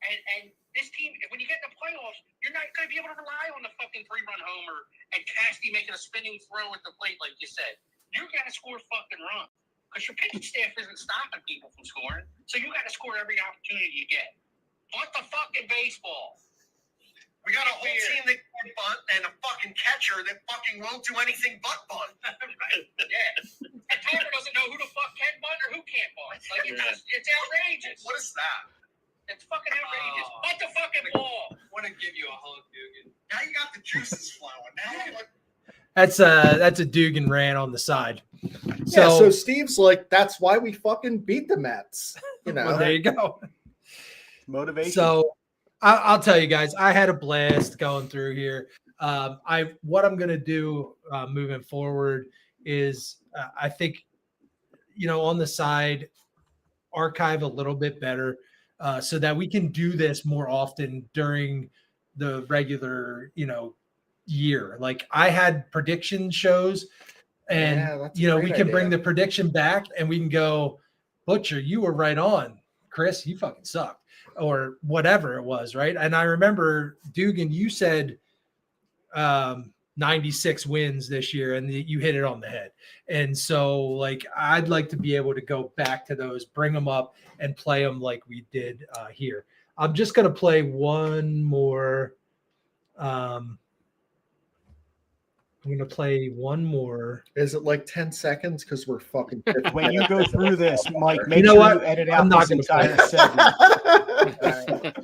And this team, when you get in the playoffs, you're not going to be able to rely on the fucking 3-run homer and Casty making a spinning throw at the plate, like you said. You got to score fucking runs because your pitching staff isn't stopping people from scoring. So you got to score every opportunity you get. Bunt the fucking baseball. We got a whole team that can bunt and a fucking catcher that fucking won't do anything but bunt. Right. Yeah. And Tyler doesn't know who the fuck can bunt or who can't bunt. Like it's outrageous. What is that? It's fucking outrageous. Bunt the fucking ball. I want to give you a hug, Dugan. Now you got the juices flowing. Now what? That's a Dugan rant on the side. So Steve's like, that's why we fucking beat the Mets. You know, well, there you go. Motivation. So I'll tell you guys, I had a blast going through here. What I'm gonna do moving forward is I think, on the side, archive a little bit better so that we can do this more often during the regular, year. Like I had prediction shows, and we can bring the prediction back, and we can go, Butcher, you were right on. Chris, you fucking sucked, or whatever it was, right? And I remember, Dugan, you said 96 wins this year, and you hit it on the head. And so, like, I'd like to be able to go back to those, bring them up, and play them like we did here. I'm just going to play one more. I'm going to play one more. Is it like 10 seconds? Because we're fucking. When you go through this, Mike, make You know sure what? you edit I'm out not this gonna entire segment.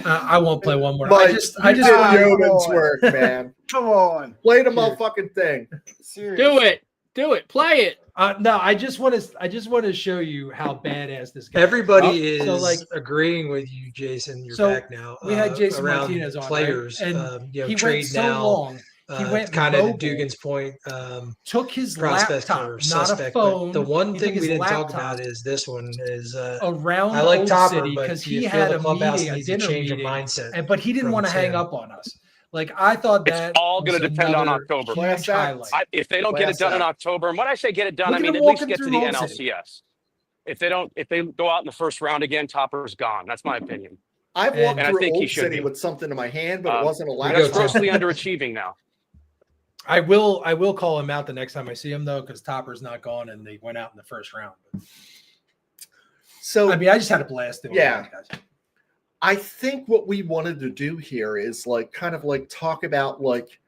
I won't play one more. Mike, I just did yeoman's come on. work, man. Come on. Play the motherfucking thing. Seriously. Do it, play it. No, I just want to show you how badass this guy. Everybody is. is So, like, agreeing with you, Jason. You're so back now. we had Jason around Martinez on, players, right? And he went trade so now. long. He went kind of to mobile, Dugan's point. took his Prospect laptop, or not suspect. a phone. But the one He thing took we his didn't talk laptop about is this one is around I like Old Topper, City but because do you he feel had the a clubhouse meeting, a needs to dinner change meeting, of mindset. but he didn't from want to hang Tim. up on us. Like, I thought that It's all going to was depend on another October. huge highlight. If they don't get it done in October, and when I say get it done, Look I at mean him at least walking get to through the Old City. NLCS. If they go out in the first round again, Topper's gone. That's my opinion. I've walked And I through think he Old should City be. with something in my hand, but it wasn't a That's laptop. grossly underachieving now. I will call him out the next time I see him, though, because Topper's not gone and they went out in the first round. So I mean, I just had a blast doing Yeah. that, guys. I think what we wanted to do here is like kind of like talk about like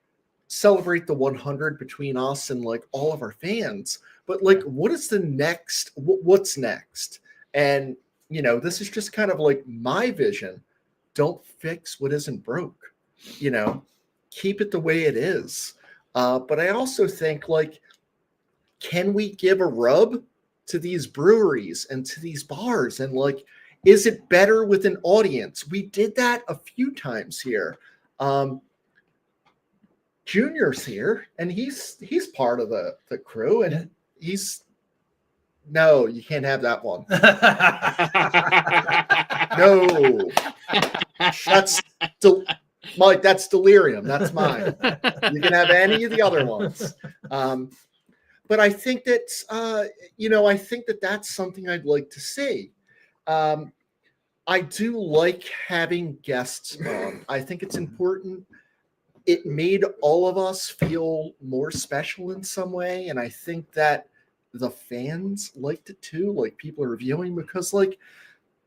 celebrate the 100 between us and like all of our fans, but like what is the next? What's next? And this is just kind of like my vision. Don't fix what isn't broke. Keep it the way it is. But I also think like, can we give a rub to these breweries and to these bars and like? Is it better with an audience? We did that a few times here. Junior's here, and he's part of the crew, and no, you can't have that one. No, that's Mike. That's delirium. That's mine. You can have any of the other ones. But I think that I think that that's something I'd like to see. I do like having guests on. I think it's important. It made all of us feel more special in some way. And I think that the fans liked it too. Like people are reviewing because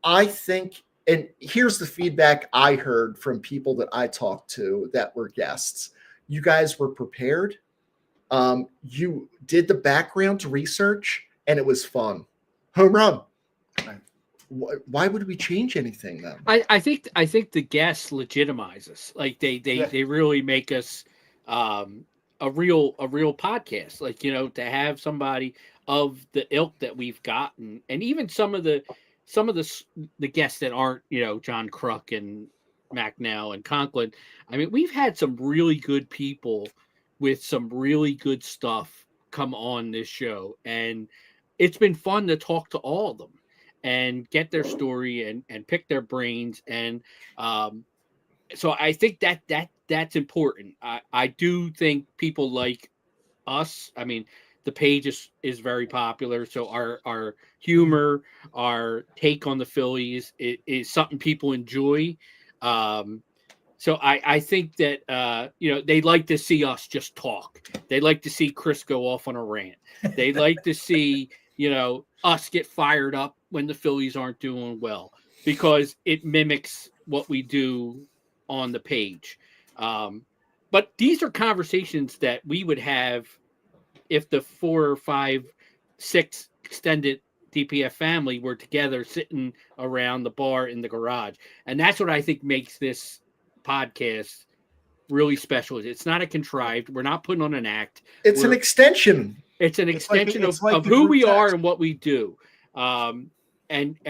I think, and here's the feedback I heard from people that I talked to that were guests. You guys were prepared. You did the background research and it was fun. Home run. Why would we change anything then? I think the guests legitimize us. Like they really make us a real podcast. Like to have somebody of the ilk that we've gotten, and even some of the guests that aren't John Kruk and Macnell and Conklin. I mean, we've had some really good people with some really good stuff come on this show, and it's been fun to talk to all of them and get their story and pick their brains. And so I think that's important. I do think people like us. I mean, the page is very popular, so our humor, our take on the Phillies is something people enjoy. So I think that they like to see us just talk. They like to see Chris go off on a rant. They like to see us get fired up when the Phillies aren't doing well, because it mimics what we do on the page. But these are conversations that we would have if the 4, 5, 6 extended DPF family were together sitting around the bar in the garage. And that's what I think makes this podcast really special. It's not a contrived. We're not putting on an act. It's an extension. It's an extension of who we are and what we do. And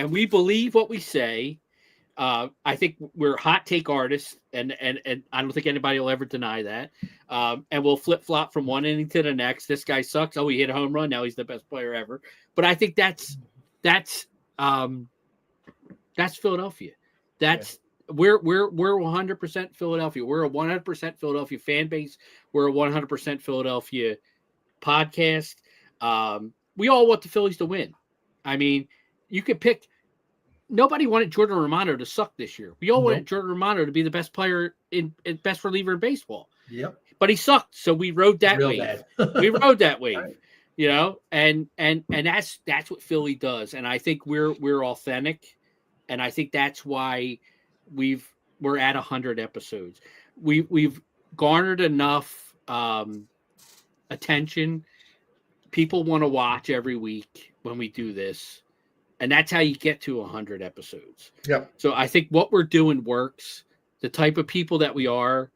we believe what we say. I think we're hot take artists, and I don't think anybody will ever deny that. And we'll flip flop from one inning to the next. This guy sucks. Oh, he hit a home run. Now he's the best player ever. But I think that's Philadelphia. We're 100% Philadelphia. We're a 100% Philadelphia fan base. We're a 100% Philadelphia podcast. We all want the Phillies to win. I mean, you could pick. Nobody wanted Jordan Romano to suck this year. We all wanted Jordan Romano to be the best player in best reliever in baseball. Yep. But he sucked, so we rode that Real wave. bad. We rode that wave. Right. And that's what Philly does. And I think we're authentic, and I think that's why we're at 100 episodes. We've garnered enough attention. People want to watch every week when we do this. And that's how you get to 100 episodes. Yep. So I think what we're doing works. The type of people that we are,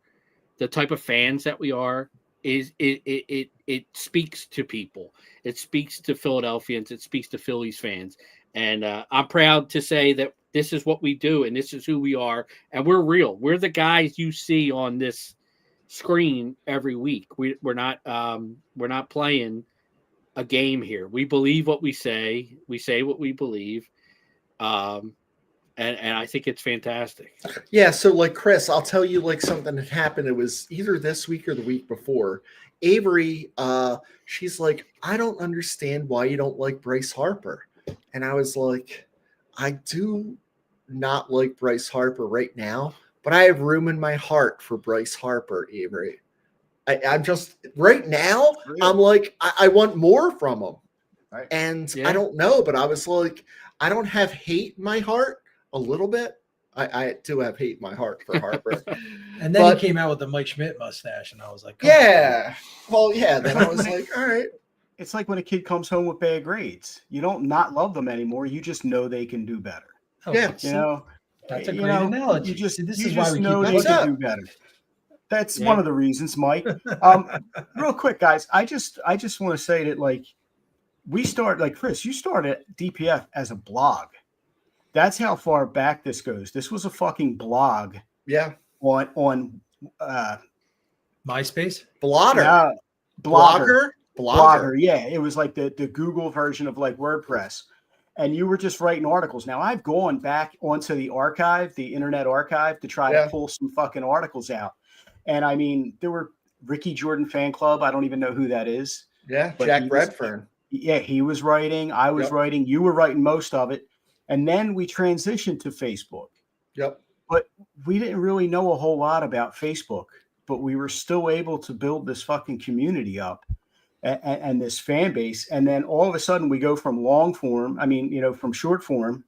the type of fans that we are, is it speaks to people. It speaks to Philadelphians. It speaks to Phillies fans. And I'm proud to say that this is what we do, and this is who we are, and we're real. We're the guys you see on this screen every week. We're not playing a game here. We believe what we say. We say what we believe. And I think it's fantastic. Yeah. So like Chris, I'll tell you like something that happened. It was either this week or the week before. Avery, she's like, I don't understand why you don't like Bryce Harper. And I was like, I do not like Bryce Harper right now, but I have room in my heart for Bryce Harper, Avery. I'm just right now. I'm like, I want more from him, and I don't know. But I was like, I don't have hate in my heart. A little bit, I do have hate in my heart for Harper. And then he came out with the Mike Schmidt mustache, and I was like, yeah. Well, yeah. Then I was like, all right. It's like when a kid comes home with bad grades. You don't not love them anymore. You just know they can do better. Oh, yeah, that's a great analogy. This is you why just we know keep they doing can do better. That's one of the reasons, Mike. Real quick, guys, I just want to say that like we start like Chris, you started DPF as a blog. That's how far back this goes. This was a fucking blog. Yeah. On MySpace? Blogger. Blogger. Yeah. It was like the Google version of like WordPress. And you were just writing articles. Now I've gone back onto the archive, the Internet Archive, to try to pull some fucking articles out. And I mean, there were Ricky Jordan Fan Club. I don't even know who that is. Yeah, Jack Redfern. He was writing. I was writing. You were writing most of it. And then we transitioned to Facebook. Yep. But we didn't really know a whole lot about Facebook. But we were still able to build this fucking community up and this fan base. And then all of a sudden we go from long form, from short form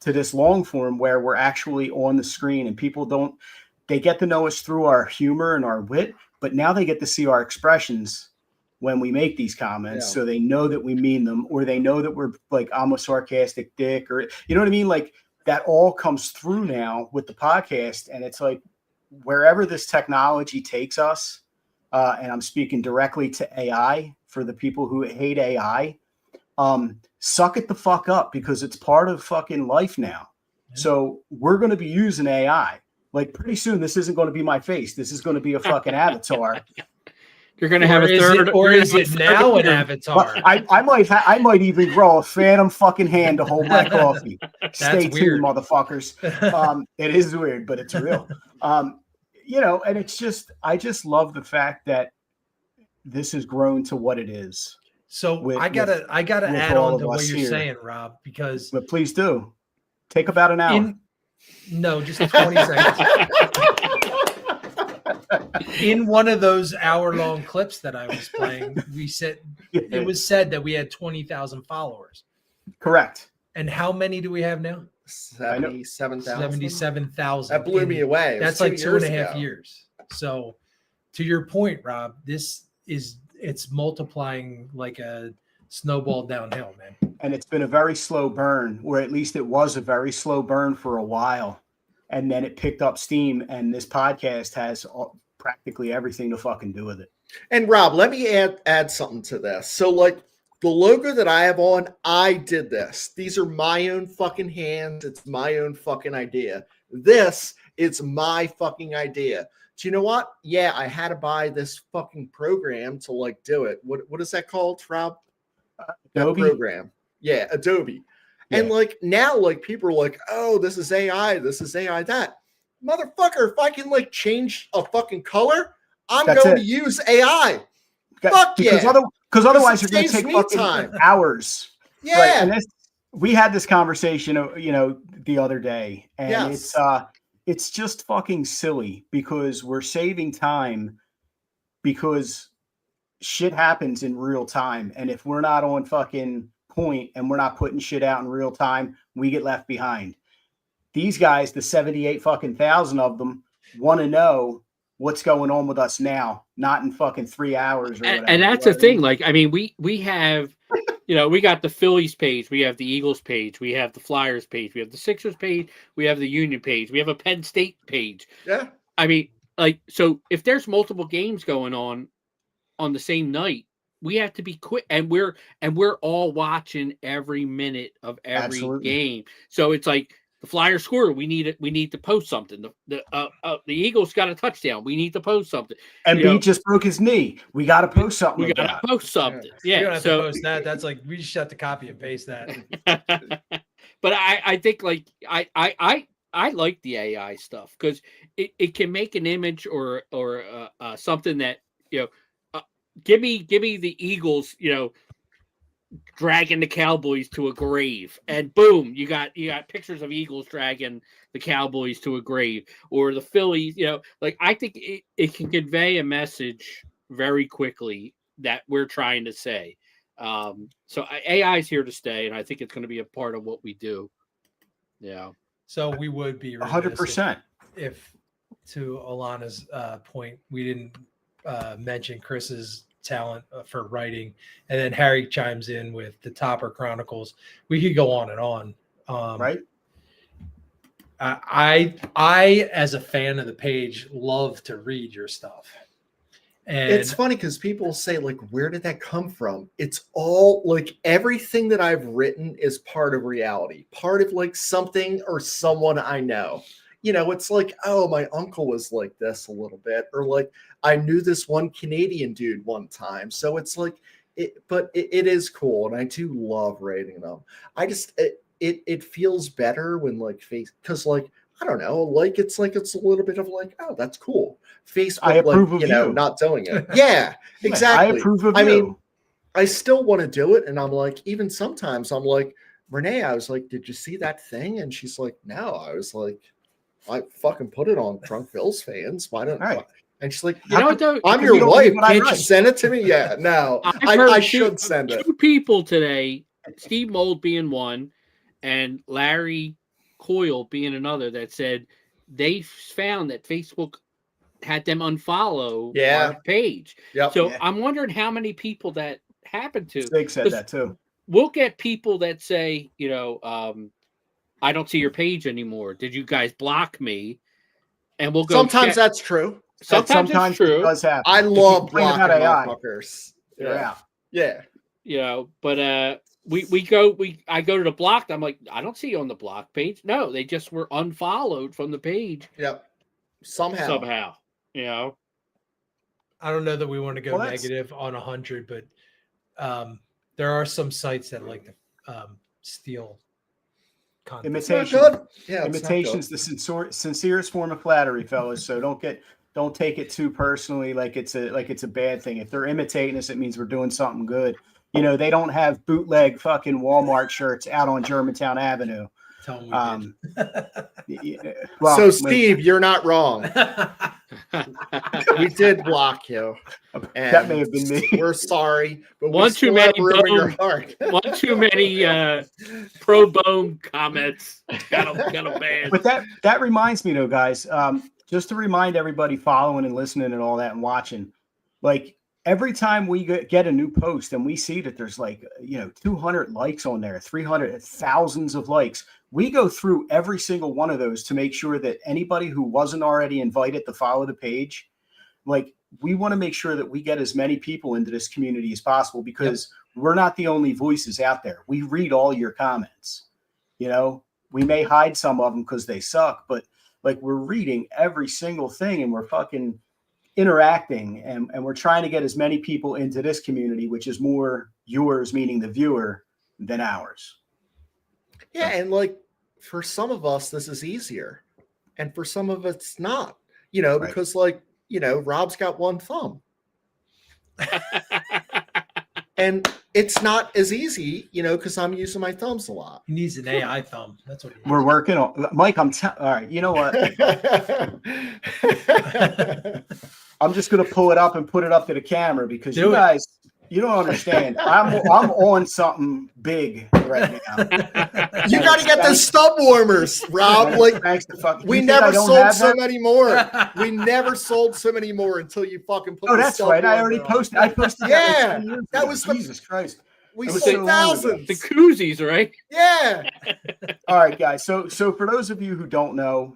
to this long form where we're actually on the screen and people they get to know us through our humor and our wit, but now they get to see our expressions when we make these comments. So they know that we mean them, or they know that we're like, I'm a sarcastic dick, or you know what I mean? Like that all comes through now with the podcast. And it's like, wherever this technology takes us, and I'm speaking directly to AI for the people who hate AI, suck it the fuck up because it's part of fucking life now. So we're going to be using AI. Like pretty soon, this isn't going to be my face. This is going to be a fucking avatar. You're going to have a third, or you're is gonna it have a third now an appearance. avatar? Well, I might even grow a phantom fucking hand to hold my coffee. Stay weird. tuned, motherfuckers. It is weird, but it's real. You know, and it's just I just love the fact that this has grown to what it is. So I with gotta add all on of to what us you're here. saying, Rob, because But please do. Take about an hour. no, just 20 seconds. In one of those hour-long clips that I was playing, it was said that we had 20,000 followers. Correct. And how many do we have now? 77,000. 77,000. That blew me away. It was That's like 2 2.5 years ago. years. So, to your point, Rob, it's multiplying like a snowball downhill, man. And it's been a very slow burn, or at least it was a very slow burn for a while. And then it picked up steam, and this podcast has practically everything to fucking do with it. And Rob, let me add something to this. So, like, the logo that I have on, I did this. These are my own fucking hands. It's my own fucking idea. This is my fucking idea. Do you know what? Yeah, I had to buy this fucking program to like do it. What is that called, Rob? Adobe? That program. Yeah, Adobe. Yeah. And like now, like people are like, oh, this is AI, that. Motherfucker, if I can like change a fucking color, I'm That's going it. to use AI. Fuck because yeah. Because otherwise you're going to saves take me fucking time. hours. Yeah. Right? And we had this conversation, you know, the other day, and Yes. it's just fucking silly because we're saving time because shit happens in real time, and if we're not on fucking point and we're not putting shit out in real time, we get left behind. These guys, the 78 fucking thousand of them, want to know what's going on with us now, not in fucking 3 hours or whatever. And that's you know the what I mean? thing. Like, I mean, we have, you know, we got the Phillies page, we have the Eagles page, we have the Flyers page, we have the Sixers page, we have the Union page, we have a Penn State page. Yeah. I mean, like, so if there's multiple games going on the same night, we have to be quick, and we're all watching every minute of every Absolutely. game. So it's like the Flyers score, we need to post something. The Eagles got a touchdown, we need to post something. And You know, B just broke his knee. We got to post something. we got about to post something. We Yeah. don't have so to post that. That's like we just have to copy and paste that. but I think like I like the AI stuff because it can make an image or something that, you know, give me the Eagles, you know, dragging the Cowboys to a grave, and boom, you got pictures of Eagles dragging the Cowboys to a grave, or the Phillies, you know, like I think it can convey a message very quickly that we're trying to say. So AI is here to stay, and I think it's going to be a part of what we do. Yeah. So we would be 100%. if to Alana's point, we didn't mention Chris's talent for writing, and then Harry chimes in with the Topper Chronicles. We could go on and on. Right. I as a fan of the page love to read your stuff. And It's funny because people say, like, where did that come from? It's all like everything that I've written is part of reality, part of like something or someone I know. You know, it's like, oh, my uncle was like this a little bit, or like I knew this one Canadian dude one time. So it's like it is cool, and I do love writing them. I just it feels better when like because like I don't know, like it's a little bit of like, oh, that's cool. Facebook, I approve like, of you know, you. not doing it. Yeah, exactly. I approve of I you. mean, I still want to do it, and I'm like, even sometimes I'm like, Renee, I was like, did you see that thing? And she's like, no. I was like, I fucking put it on Drunk Phil's fans. Why don't? Right. And she's like, You know what, though? I'm Because your you don't wife. read what I Can't you write. send it to me? Yeah, no. I've heard I two- should send it. Two people today, Steve Mold being one, and Larry Coyle being another, that said they found that Facebook had them unfollow our page. Yep. So Yeah. I'm wondering how many people that happened to. Sig said that too. We'll get people that say, you know, I don't see your page anymore. Did you guys block me? And we'll go. Sometimes check. that's true. Sometimes it's true. it does happen. I If you love complain blocking about AI, motherfuckers. you're Yeah. out. Yeah. You know, but I go to the blocked. I'm like, I don't see you on the block page. No, they just were unfollowed from the page Yep. Somehow. you know. I don't know that we want to go Well, that's- negative on 100, but there are some sites that like to steal content. Imitation. Yeah, it's not Imitation's the sincerest form of flattery, fellas. So don't take it too personally, like it's a bad thing. If they're imitating us, it means we're doing something good. You know, they don't have bootleg fucking Walmart shirts out on Germantown Avenue. Tell me Well, so, Steve, you're not wrong. We did block you. That may have been me. We're sorry, but One we too still many have room in your bone- heart. One too many pro bone comments. Got a bad. But that reminds me, though, guys. Just to remind everybody following and listening and all that and watching, like every time we get a new post and we see that there's like 200 likes on there, 300, thousands of likes, we go through every single one of those to make sure that anybody who wasn't already invited to follow the page, like we want to make sure that we get as many people into this community as possible because we're not the only voices out there. We read all your comments. You know, we may hide some of them because they suck, but like we're reading every single thing and we're fucking interacting and we're trying to get as many people into this community, which is more yours, meaning the viewer, than ours. Yeah, and like for some of us, this is easier, and for some of it's not. You know, Right. because like Rob's got one thumb, and it's not as easy, because I'm using my thumbs a lot. He needs an AI thumb. That's what he needs. We're working on Mike. All right. You know what? I'm just going to pull it up and put it up to the camera because you guys, you don't understand. I'm on something big right now. You got to get those stub warmers, Rob. Like Thanks to fuck. we You think I never don't sold have so that? many more. We never sold so many more until you fucking put. Oh, the that's stub right. I warmer already on. posted. I posted. Yeah, that that was the- Jesus Christ. We It was sold so long ago. thousands. The koozies, right? Yeah. All right, guys. So for those of you who don't know,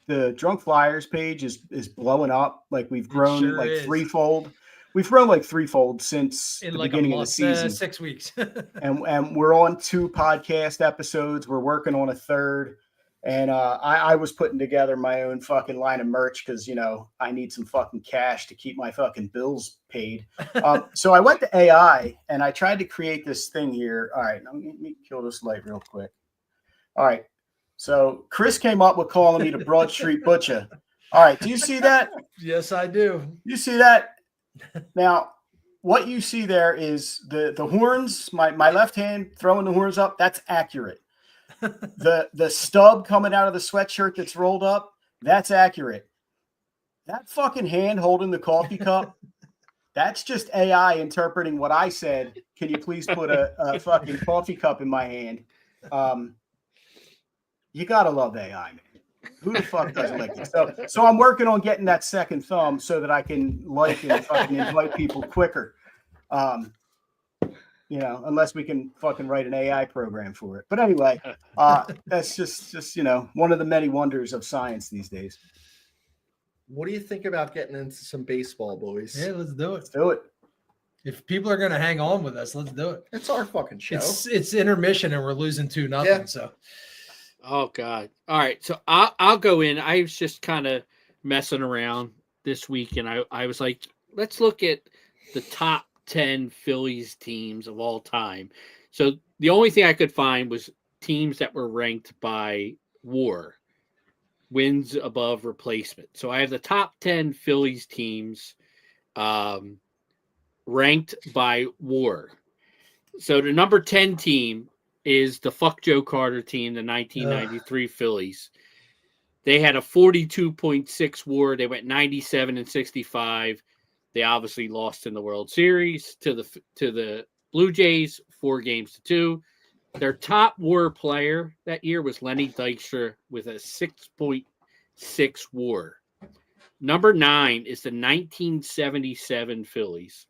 the Drunk Flyers page is blowing up. Like we've grown sure like is. threefold. We've grown like threefold since In the like beginning a of the month, season. 6 weeks. and we're on 2 podcast episodes. We're working on a third. And I was putting together my own fucking line of merch because, I need some fucking cash to keep my fucking bills paid. So I went to AI and I tried to create this thing here. All right, let me kill this light real quick. All right. So Chris came up with calling me the Broad Street Butcher. All right. Do you see that? Yes, I do. You see that? Now, what you see there is the horns, my left hand throwing the horns up. That's accurate. The stub coming out of the sweatshirt that's rolled up, that's accurate. That fucking hand holding the coffee cup, that's just AI interpreting what I said. Can you please put a fucking coffee cup in my hand? You gotta love AI, man. Who the fuck doesn't like it? So I'm working on getting that second thumb so that I can like and fucking invite people quicker. Unless we can fucking write an AI program for it. But anyway, that's just one of the many wonders of science these days. What do you think about getting into some baseball, boys? Yeah, let's do it. Let's do it. If people are going to hang on with us, let's do it. It's our fucking show. It's intermission and we're losing 2-0. Yeah. So Oh God! All right, so I'll go in. I was just kind of messing around this week, and I was like, let's look at the top 10 Phillies teams of all time. So the only thing I could find was teams that were ranked by WAR, wins above replacement. So I have the top 10 Phillies teams ranked by WAR. So the number 10 team is the fuck Joe Carter team, the 1993 Phillies. They had a 42.6 WAR. They went 97-65. They obviously lost in the World Series to the Blue Jays 4-2. Their top WAR player that year was Lenny Dykstra with a 6.6 WAR. Number 9 is the 1977 Phillies.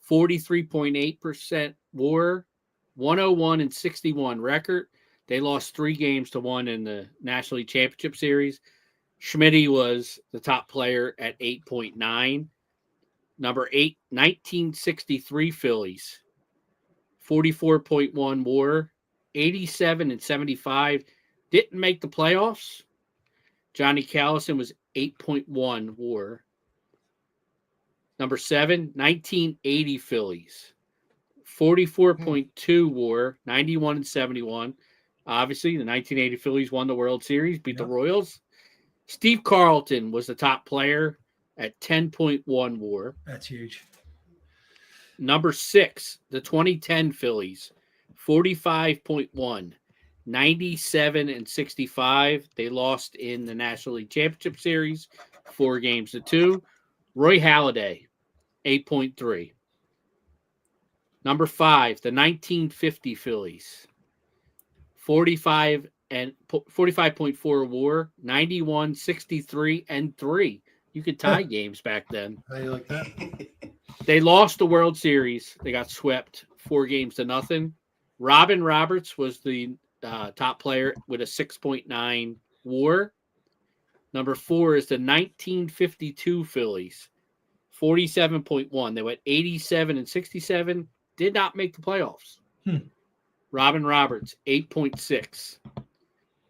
43.8% WAR, 101-61 record. They lost 3 games to 1 in the National League Championship Series. Schmitty was the top player at 8.9. Number 8, 1963 Phillies. 44.1 WAR, 87-75. Didn't make the playoffs. Johnny Callison was 8.1 WAR. Number 7, 1980 Phillies. 44.2 WAR, 91 and 71. Obviously, the 1980 Phillies won the World Series, beat the Royals. Steve Carlton was the top player at 10.1 WAR. That's huge. Number 6, the 2010 Phillies, 45.1, 97 and 65. They lost in the National League Championship Series, 4-2. Roy Halladay, 8.3. Number 5, the 1950 Phillies, 45.4 WAR, 91, 63, and 3. You could tie games back then. How you like that? They lost the World Series. They got swept 4-0. Robin Roberts was the top player with a 6.9 WAR. Number 4 is the 1952 Phillies, 47.1. They went 87 and 67. Did not make the playoffs. Robin Roberts, 8.6.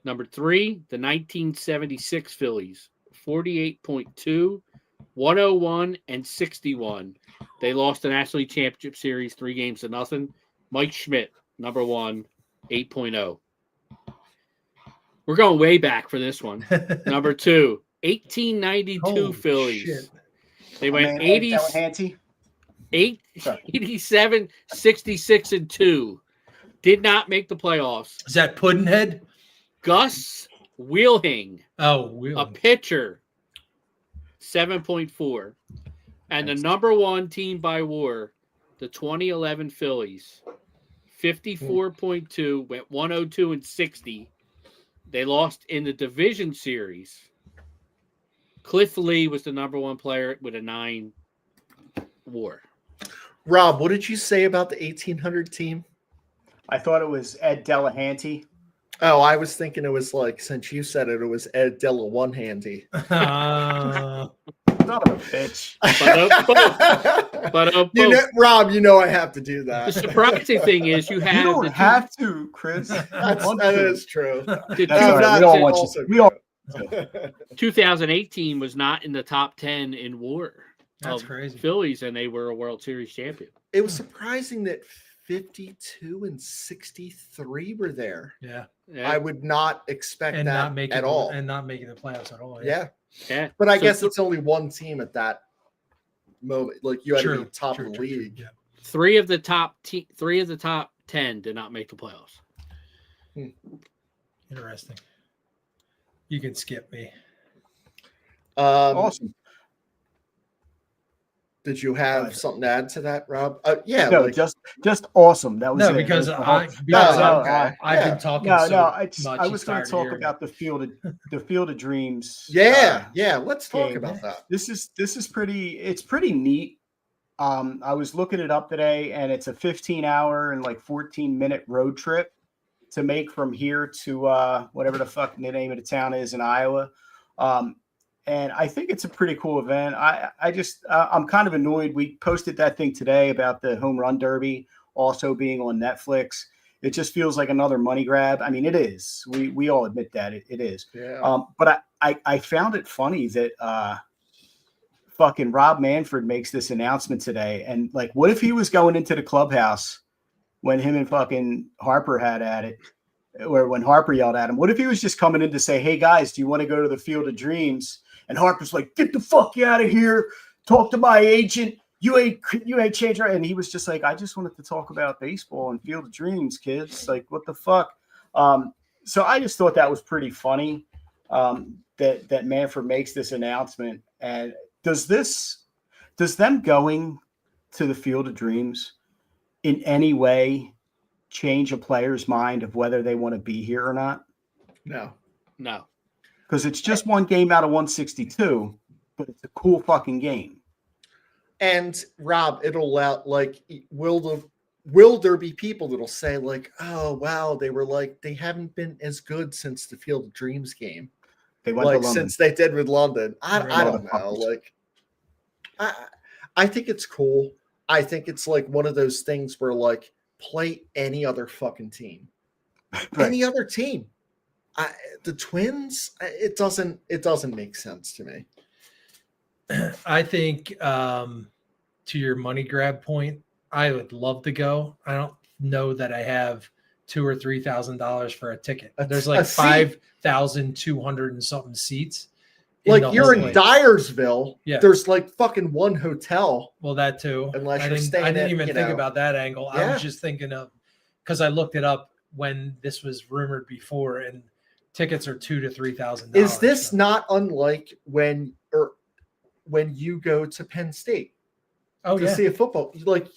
Number 3, the 1976 Phillies, 48.2, 101, and 61. They lost the National League Championship Series 3-0. Mike Schmidt, number 1, 8.0. We're going way back for this one. Number 2, 1892 Holy Phillies. shit. They went Man, 80, Delahanty. 87, 66, and 2. Did not make the playoffs. Is that Puddinhead? Gus Wheelhing, Oh, a Wheeling. pitcher, 7.4. And the number 1 team by WAR, the 2011 Phillies, 54.2, went 102 and 60. They lost in the division series. Cliff Lee was the number 1 player with a 9 WAR. Rob, what did you say about the 1800 team? I thought it was Ed Delahanty. Oh, I was thinking it was like, since you said it, it was Ed Della One Handy. Son of a bitch. You know, Rob, you know I have to do The that. surprising thing is you have You don't the have to, Chris. That is true. the That's all right. We all want you. We all. 2018 was not in the top 10 in WAR. That's of crazy. Phillies, and they were a World Series champion. It was surprising that 52 and 63 were there. Yeah. Yeah. I would not expect And that not making at all. and not making the playoffs at all. Yeah. Yeah. But I So guess it's only one team at that moment. Like you had to True, be top true, of the true, true. league. Yeah. 3 of the top 10 did not make the playoffs. Interesting. You can skip me. Awesome. Did you have something to add to that, Rob? Yeah. No, like, just awesome. That was No, it. because That was the I whole- because No, I- okay. I've Yeah. been talking No, so no. much. I was going tired to of talk hearing about the Field of Dreams. yeah. Let's talk game. about that. This is pretty. It's pretty neat. I was looking it up today, and it's a 15-hour and like 14-minute road trip to make from here to whatever the fuck the name of the town is in Iowa. And I think it's a pretty cool event. I'm kind of annoyed. We posted that thing today about the home run derby also being on Netflix. It just feels like another money grab. I mean, it is. We all admit that it is. Yeah. But I found it funny that fucking Rob Manfred makes this announcement today. And like, what if he was going into the clubhouse when him and fucking Harper had at it, or when Harper yelled at him? What if he was just coming in to say, "Hey guys, do you want to go to the Field of Dreams?" And Harper's like, "Get the fuck out of here. Talk to my agent. You ain't changed." And he was just like, "I just wanted to talk about baseball and Field of Dreams, kids. Like, what the fuck?" So I just thought that was pretty funny that Manfred makes this announcement. And does them going to the Field of Dreams in any way change a player's mind of whether they want to be here or not? No. Because it's just one game out of 162, but it's a cool fucking game. And Rob, it'll allow, like, will there be people that'll say like, "Oh wow, they haven't been as good since the Field of Dreams game, They went to like London. since they did with London." I don't know. Motherfuckers. Like, I think it's cool. I think it's like one of those things where like play any other fucking team, any other team. The Twins, it doesn't make sense to me. I think to your money grab point, I would love to go. I don't know that I have $2,000 or $3,000 for a ticket. There's like 5,200 and something seats. Like you're in Dyersville. Yeah. There's like fucking one hotel. Well, that too. Unless I you're didn't, staying I didn't at, even you think know- about that angle. I Yeah. was just thinking of, because I looked it up when this was rumored before, and tickets are $2,000 to $3,000. Is this not unlike when you go to Penn State? Oh, to yeah. see a football. Like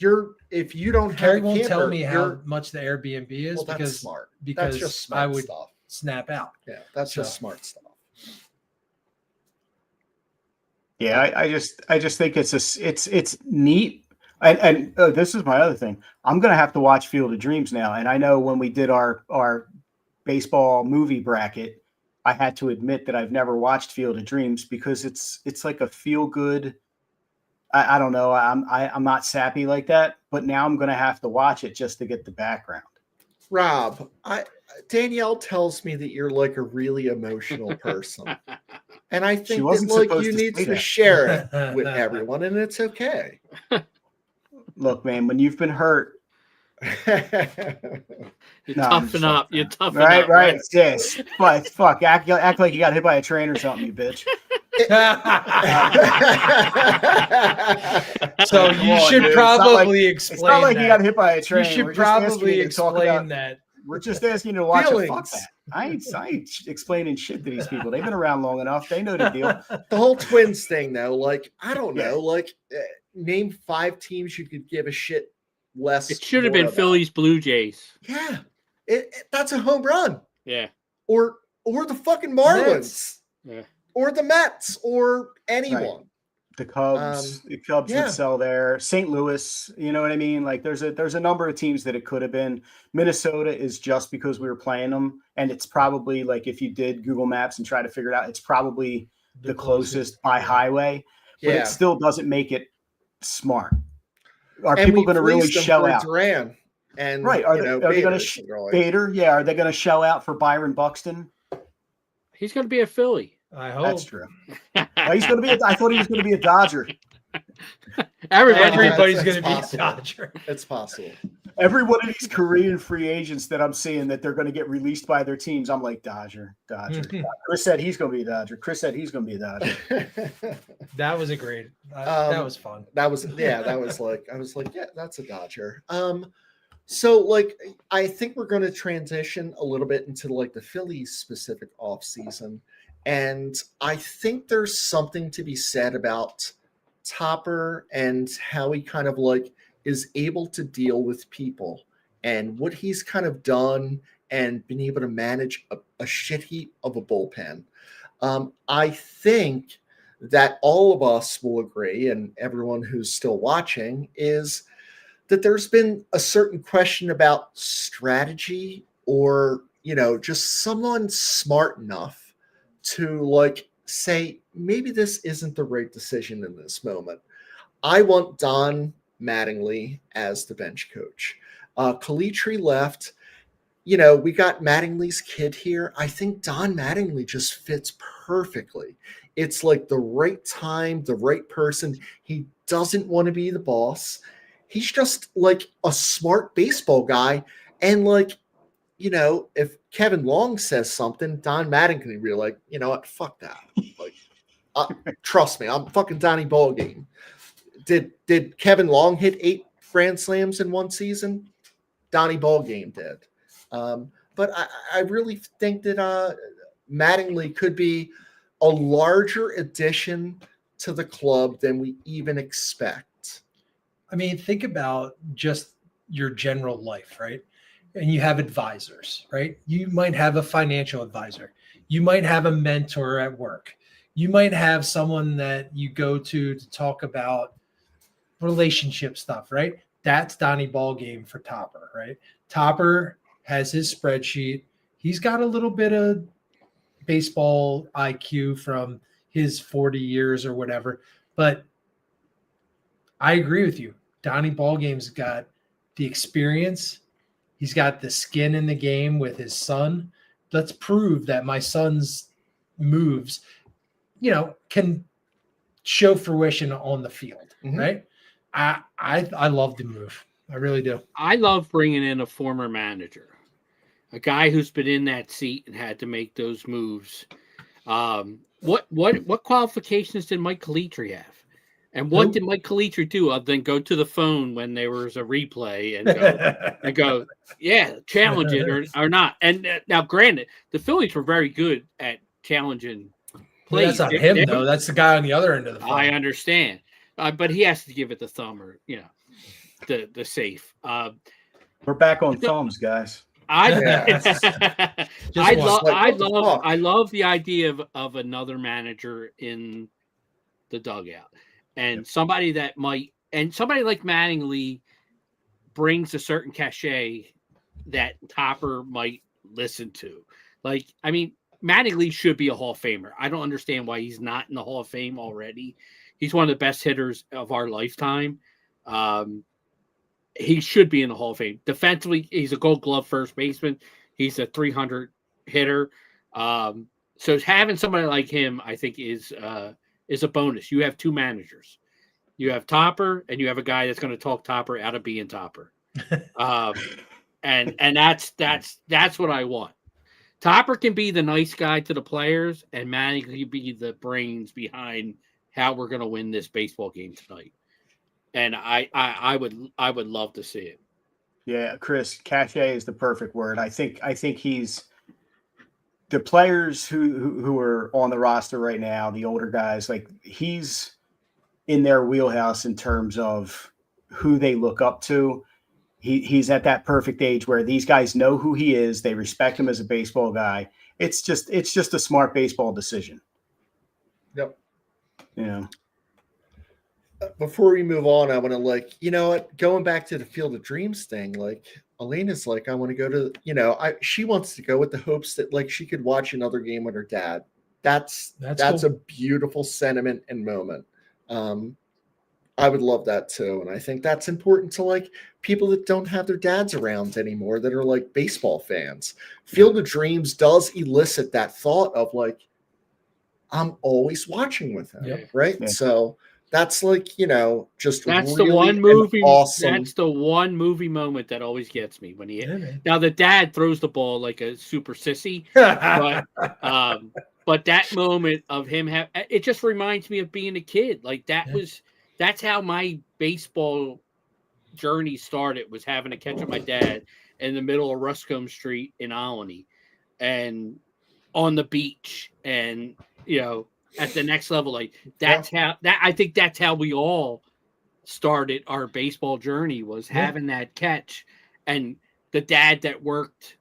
if you don't Carrie have a won't camper, tell me how you're- much the Airbnb is Well, that's because smart. because That's just smart I would stuff. snap out. Yeah, that's just So- smart stuff. Yeah, I just think it's neat. And this is my other thing. I'm gonna have to watch Field of Dreams now. And I know when we did our baseball movie bracket, I had to admit that I've never watched Field of Dreams because it's like a feel good. I don't know. I'm not sappy like that, but now I'm gonna have to watch it just to get the background. Rob, Danielle tells me that you're like a really emotional person. And I think wasn't that like supposed you to need say to that. share it with everyone, and it's okay. Look, man, when you've been hurt, You No, I'm toughen just up. You toughen right, up. right, yes, but fuck, act like you got hit by a train or something, you bitch. So Come you on, should dude. It's not probably like- explain. It's not like that. you got hit by a train. You should We're just asking probably you to talk explain about- that. We're just asking you to watch it. Fuck Feelings. that. I ain't explaining shit to these people. They've been around long enough. They know the deal. The whole Twins thing, though, like I don't know, like name 5 teams you could give a shit less. It should have more been about. Phillies Blue Jays. Yeah, that's a home run. Yeah. Or the fucking Marlins, Yeah. or the Mets, or anyone. The Cubs, yeah. would sell there. St. Louis, you know what I mean? Like there's a number of teams that it could have been. Minnesota is just because we were playing them, and it's probably like if you did Google Maps and try to figure it out, it's probably the closest by highway, but Yeah. it still doesn't make it smart. Are And people we going to really fleeced them shell for out? Duran and Right? Are you they, know, are they going Bader, to really. Bader? Yeah. Are they going to shell out for Byron Buxton? He's going to be a Philly. I hope That's true. He's going to be. I thought he was going to be a Dodger. Everybody's It's going to be a possible. Dodger. It's possible. Every one of these Korean free agents that I'm seeing that they're going to get released by their teams, I'm like Dodger. Chris said he's going to be a Dodger. Chris said he's going to be a Dodger. That was a great. That was fun. That was like I was like, yeah, that's a Dodger. So like I think we're going to transition a little bit into like the Phillies specific off season, and I think there's something to be said about Topper and how he kind of like is able to deal with people and what he's kind of done and been able to manage a shit heap of a bullpen. I think that all of us will agree, and everyone who's still watching, is that there's been a certain question about strategy or, you know, just someone smart enough to like say, maybe this isn't the right decision in this moment. I want Don Mattingly as the bench coach. Calitri left. You know, we got Mattingly's kid here. I think Don Mattingly just fits perfectly. It's like the right time, the right person. He doesn't want to be the boss. He's just like a smart baseball guy. And like, you know, if Kevin Long says something, Don Mattingly can be like, you know what, fuck that. Like, trust me, I'm fucking Donnie Ballgame. Did Kevin Long hit 8 grand slams in one season? Donnie Ballgame did. But I really think that Mattingly could be a larger addition to the club than we even expect. I mean, think about just your general life, right? And you have advisors, right? You might have a financial advisor. You might have a mentor at work. You might have someone that you go to talk about relationship stuff, right? That's Donnie Ballgame for Topper, right? Topper has his spreadsheet. He's got a little bit of baseball IQ from his 40 years or whatever. But I agree with you. Donnie Ballgame's got the experience. He's got the skin in the game with his son. Let's prove that my son's moves, you know, can show fruition on the field, right? I love the move. I really do. I love bringing in a former manager, a guy who's been in that seat and had to make those moves. What qualifications did Mike Calitri have? And what did Mike Calitri do other than go to the phone when there was a replay and go, yeah, challenge it or not? And now, granted, the Phillies were very good at challenging plays. That's not him, though. That's the guy on the other end of the phone. I understand. But he has to give it the thumb or, the safe. We're back on thumbs, guys. I love the idea of another manager in the dugout. And somebody like Mattingly brings a certain cachet that Topper might listen to. Like, I mean, Mattingly should be a Hall of Famer. I don't understand why he's not in the Hall of Fame already. He's one of the best hitters of our lifetime. He should be in the Hall of Fame. Defensively, he's a Gold Glove first baseman. He's a 300 hitter. So having somebody like him, I think, is a bonus. You have two managers. You have Topper, and you have a guy that's going to talk Topper out of being Topper. And that's what I want. Topper can be the nice guy to the players, and Manning can be the brains behind how we're going to win this baseball game tonight. And I would love to see it. Yeah, Chris, cachet is the perfect word. I think he's the players who are on the roster right now, the older guys, like he's in their wheelhouse in terms of who they look up to. He's at that perfect age where these guys know who he is. They respect him as a baseball guy. It's just a smart baseball decision. Yep. Yeah. Before we move on, I want to going back to the Field of Dreams thing, like Elena's like, I want to go to, she wants to go with the hopes that she could watch another game with her dad. That's cool. A beautiful sentiment and moment. I would love that too. And I think that's important to people that don't have their dads around anymore that are baseball fans. Field of Dreams does elicit that thought of I'm always watching with him. Yep. Right. Yeah. So that's just That's really the one movie. awesome. That's the one movie moment that always gets me when now the dad throws the ball like a super sissy, but that moment of him it just reminds me of being a kid. That's how my baseball journey started, was having to catch up my dad in the middle of Ruscombe Street in Olney and on the beach and at the next level. I think that's how we all started our baseball journey, was having that catch. And the dad that worked,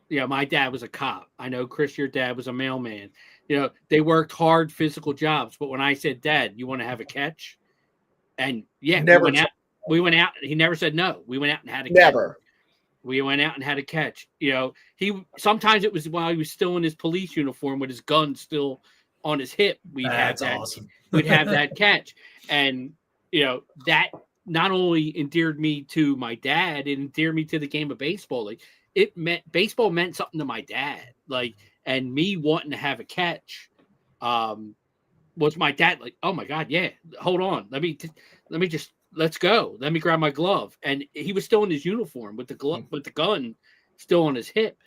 my dad was a cop. I know, Chris, your dad was a mailman. They worked hard physical jobs, but when I said, Dad, you want to have a catch? And we went out. He never said no. We went out and had a catch. We went out and had a catch. He sometimes it was while he was still in his police uniform with his gun still on his hip. We'd have that catch. And that not only endeared me to my dad, it endeared me to the game of baseball. Baseball meant something to my dad. And me wanting to have a catch was my dad oh my God, yeah, hold on. Let's go. Let me grab my glove. And he was still in his uniform with the glove, with the gun still on his hip,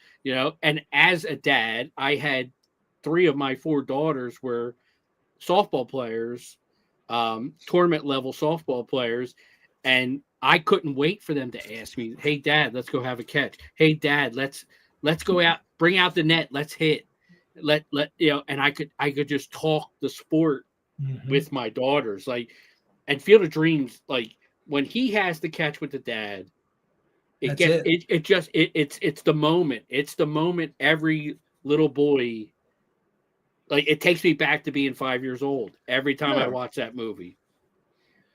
and as a dad, I had 3 of my 4 daughters were softball players, tournament level softball players. And I couldn't wait for them to ask me, hey Dad, let's go have a catch. Hey Dad, let's go out, bring out the net. Let's hit. And I could just talk the sport with my daughters. And Field of Dreams, when he has the catch with the dad, it's the moment. It's the moment every little boy, it takes me back to being 5 years old every time I watch that movie.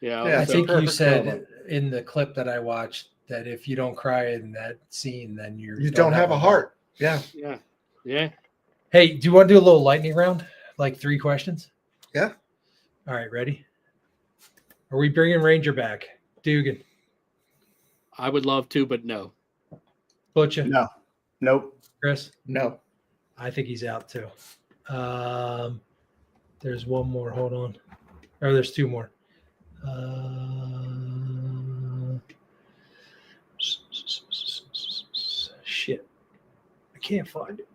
I think you said in the clip that I watched that if you don't cry in that scene, then you don't have a heart. Yeah. Hey, do you want to do a little lightning round? 3 questions? Yeah. All right, ready? Are we bringing Ranger back? Dugan. I would love to, but no. Butcher. No. Nope. Chris? No. I think he's out too. There's one more. Hold on. Or there's 2 more. can't find it.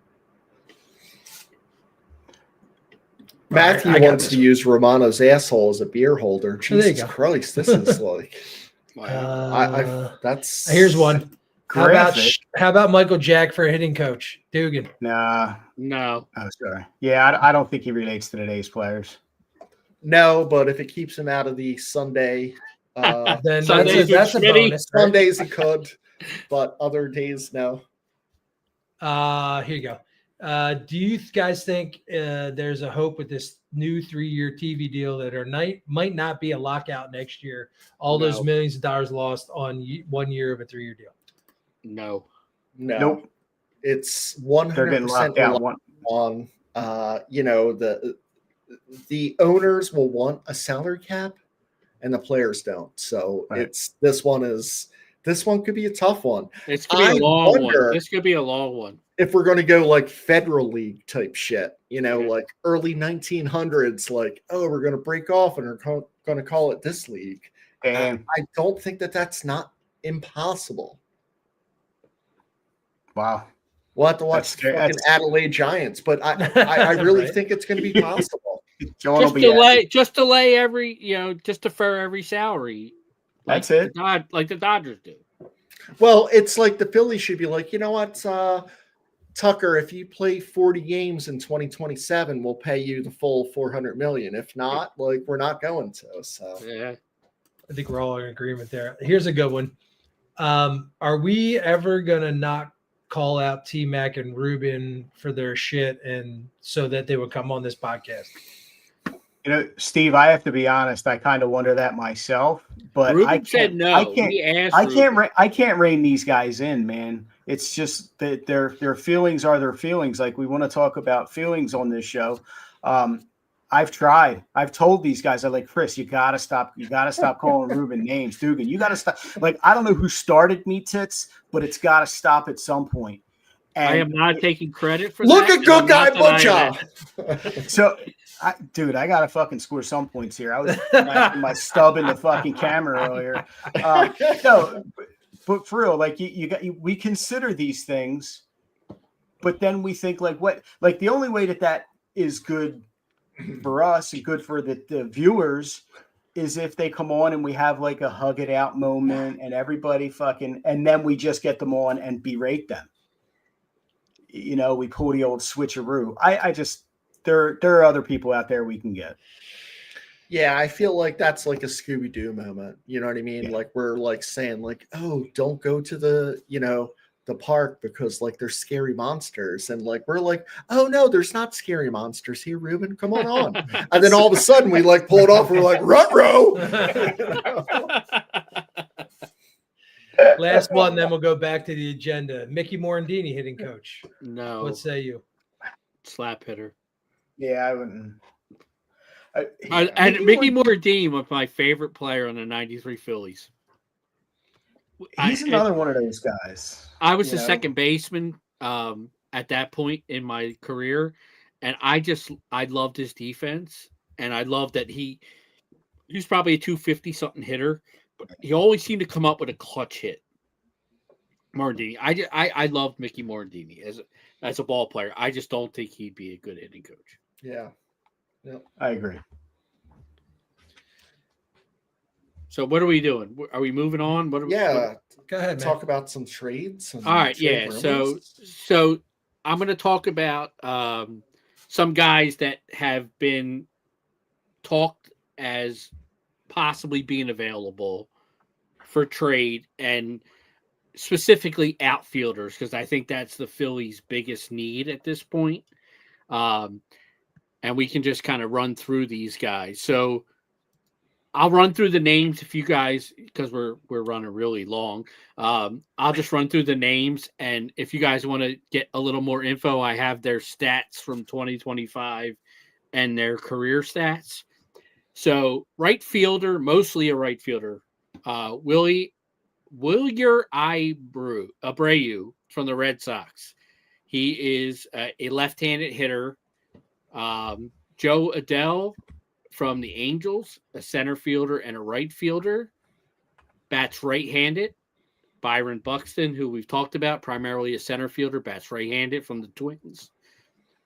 Matthew I got wants this to use Romano's asshole as a beer holder. there you Jesus go. Christ, this is like that's Here's one. How Graphic. about Michael Jack for a hitting coach? Dugan. Nah. No. Oh, sorry. Yeah, I don't think he relates to today's players. No, but if it keeps him out of the Sunday, Then Sundays that's a with Schmitty. bonus. Right? Sundays he could, but other days no. Here you go. Do you guys think there's a hope with this new 3-year TV deal that might not be a lockout next year? All those No. millions of dollars lost on 1 year of a 3-year deal. No. No. Nope. It's They're getting 100% locked out. One. on the owners will want a salary cap and the players don't. So Right. this one could be a tough one. It's gonna be I a long wonder- one. This could be a long one. If we're going to go like federal league type shit, like early 1900s, like, oh, we're going to break off and we're going to call it this league. Damn. I don't think that's not impossible. Wow. We'll have to watch the fucking Adelaide Giants, but I really Right. think it's going to be possible. John will Just be delay, just delay every, just defer every salary. That's it. Like the Dodgers do. Well, it's like the Phillies should be like, you know what, Tucker, if you play 40 games in 2027, we'll pay you the full $400 million. If not, like, we're not going to. So Yeah. I think we're all in agreement there. Here's a good one. Are we ever gonna not call out T-Mac and Ruben for their shit and so that they would come on this podcast? Steve, I have to be honest. I kind of wonder that myself, but Ruben I can't. said no. I can't. He asked I can't. Ruben. I can't rein these guys in, man. It's just that their feelings are their feelings. Like, we want to talk about feelings on this show. I've tried. I've told these guys, I'm like, Chris, you gotta stop. You gotta stop calling Ruben names, Dugan. You gotta stop. Like, I don't know who started Meat Tits, but it's gotta stop at some point. And I am not taking credit for look that. at good I'm guy not denying Butcher. that. So, I gotta fucking score some points here. I was smashing my stub in the fucking camera earlier. No, but for real, like, we consider these things, but then we think like, what? Like, the only way that is good for us and good for the viewers is if they come on and we have like a hug it out moment and everybody fucking, and then we just get them on and berate them. We pull the old switcheroo. I just, there are other people out there we can get. Yeah, I feel like that's like a Scooby-Doo moment. You know what I mean? Yeah. Like, we're like saying like, oh, don't go to the park because like there's scary monsters. And like, we're like, oh no, there's not scary monsters here, Ruben. Come on. And then all of a sudden we like pull it off. We're like, ruh-roh. Last one, then we'll go back to the agenda. Mickey Morandini, hitting coach. No. What say you? Slap hitter. Yeah, I wouldn't. And Mickey Morandini was my favorite player on the 93 Phillies. He's another one of those guys. I was the second baseman at that point in my career, and I loved his defense, and I loved that he's probably a 250-something hitter, but he always seemed to come up with a clutch hit. Morandini. I loved Mickey Morandini as a ball player. I just don't think he'd be a good hitting coach. Yeah. Yep. I agree. So what are we doing? Are we moving on? Go ahead, man. Talk about some trades. All right, yeah. So I'm going to talk about some guys that have been talked as possibly being available for trade, and specifically outfielders, because I think that's the Phillies' biggest need at this point. And we can just kind of run through these guys. So I'll run through the names if you guys, because we're running really long. I'll just run through the names, and if you guys want to get a little more info, I have their stats from 2025 and their career stats. So right fielder, mostly a right fielder, Wilyer Abreu from the Red Sox. He is a left-handed hitter. Joe Adell from the Angels, a center fielder and a right fielder. Bats right-handed. Byron Buxton, who we've talked about, primarily a center fielder, bats right-handed from the Twins.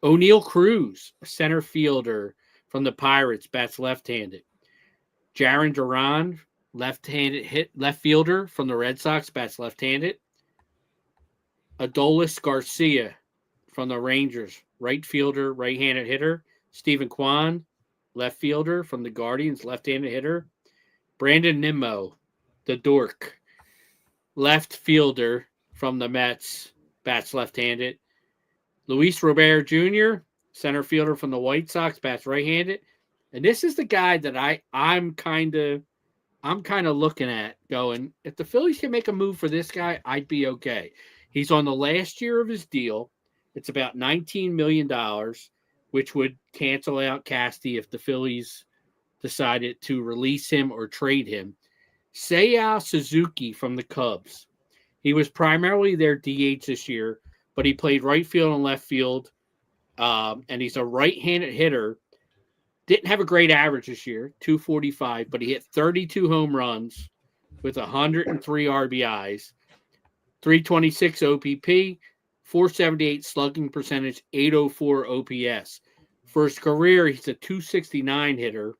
O'Neal Cruz, a center fielder from the Pirates, bats left-handed. Jaron Duran, left-handed left fielder from the Red Sox, bats left-handed. Adolis Garcia from the Rangers, right fielder, right-handed hitter. Stephen Kwan, left fielder from the Guardians, left-handed hitter. Brandon Nimmo, the dork, left fielder from the Mets, bats left-handed. Luis Robert Jr., center fielder from the White Sox, bats right-handed. And this is the guy that I'm kind of looking at going, if the Phillies can make a move for this guy, I'd be okay. He's on the last year of his deal. It's about $19 million, which would cancel out Casty if the Phillies decided to release him or trade him. Seiya Suzuki from the Cubs. He was primarily their DH this year, but he played right field and left field, and he's a right-handed hitter. Didn't have a great average this year, 245, but he hit 32 home runs with 103 RBIs, 326 OPP, 478 slugging percentage, 804 OPS. For his career, he's a 269 hitter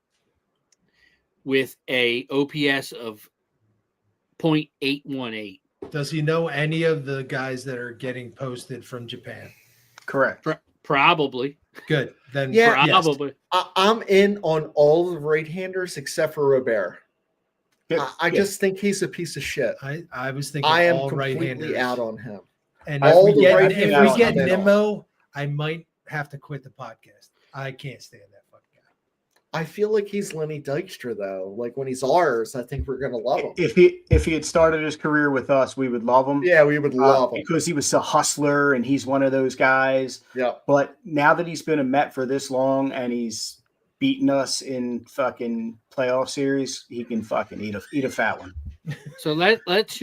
with a OPS of .818. Does he know any of the guys that are getting posted from Japan? Correct. Probably. Good. Then Yeah, probably. I'm in on all the right-handers except for Robert. I just think he's a piece of shit. I was thinking I am all completely right-handers. out on him. And all if we get, right-handers if we I'm get in on. Nimmo, I might have to quit the podcast. I can't stand that fucking guy. I feel like he's Lenny Dykstra though. Like when he's ours, I think we're gonna love him. If he had started his career with us, we would love him. Yeah, we would love him because he was a hustler and he's one of those guys. Yeah. But now that he's been a Met for this long and he's beaten us in fucking playoff series, he can fucking eat a fat one. So let's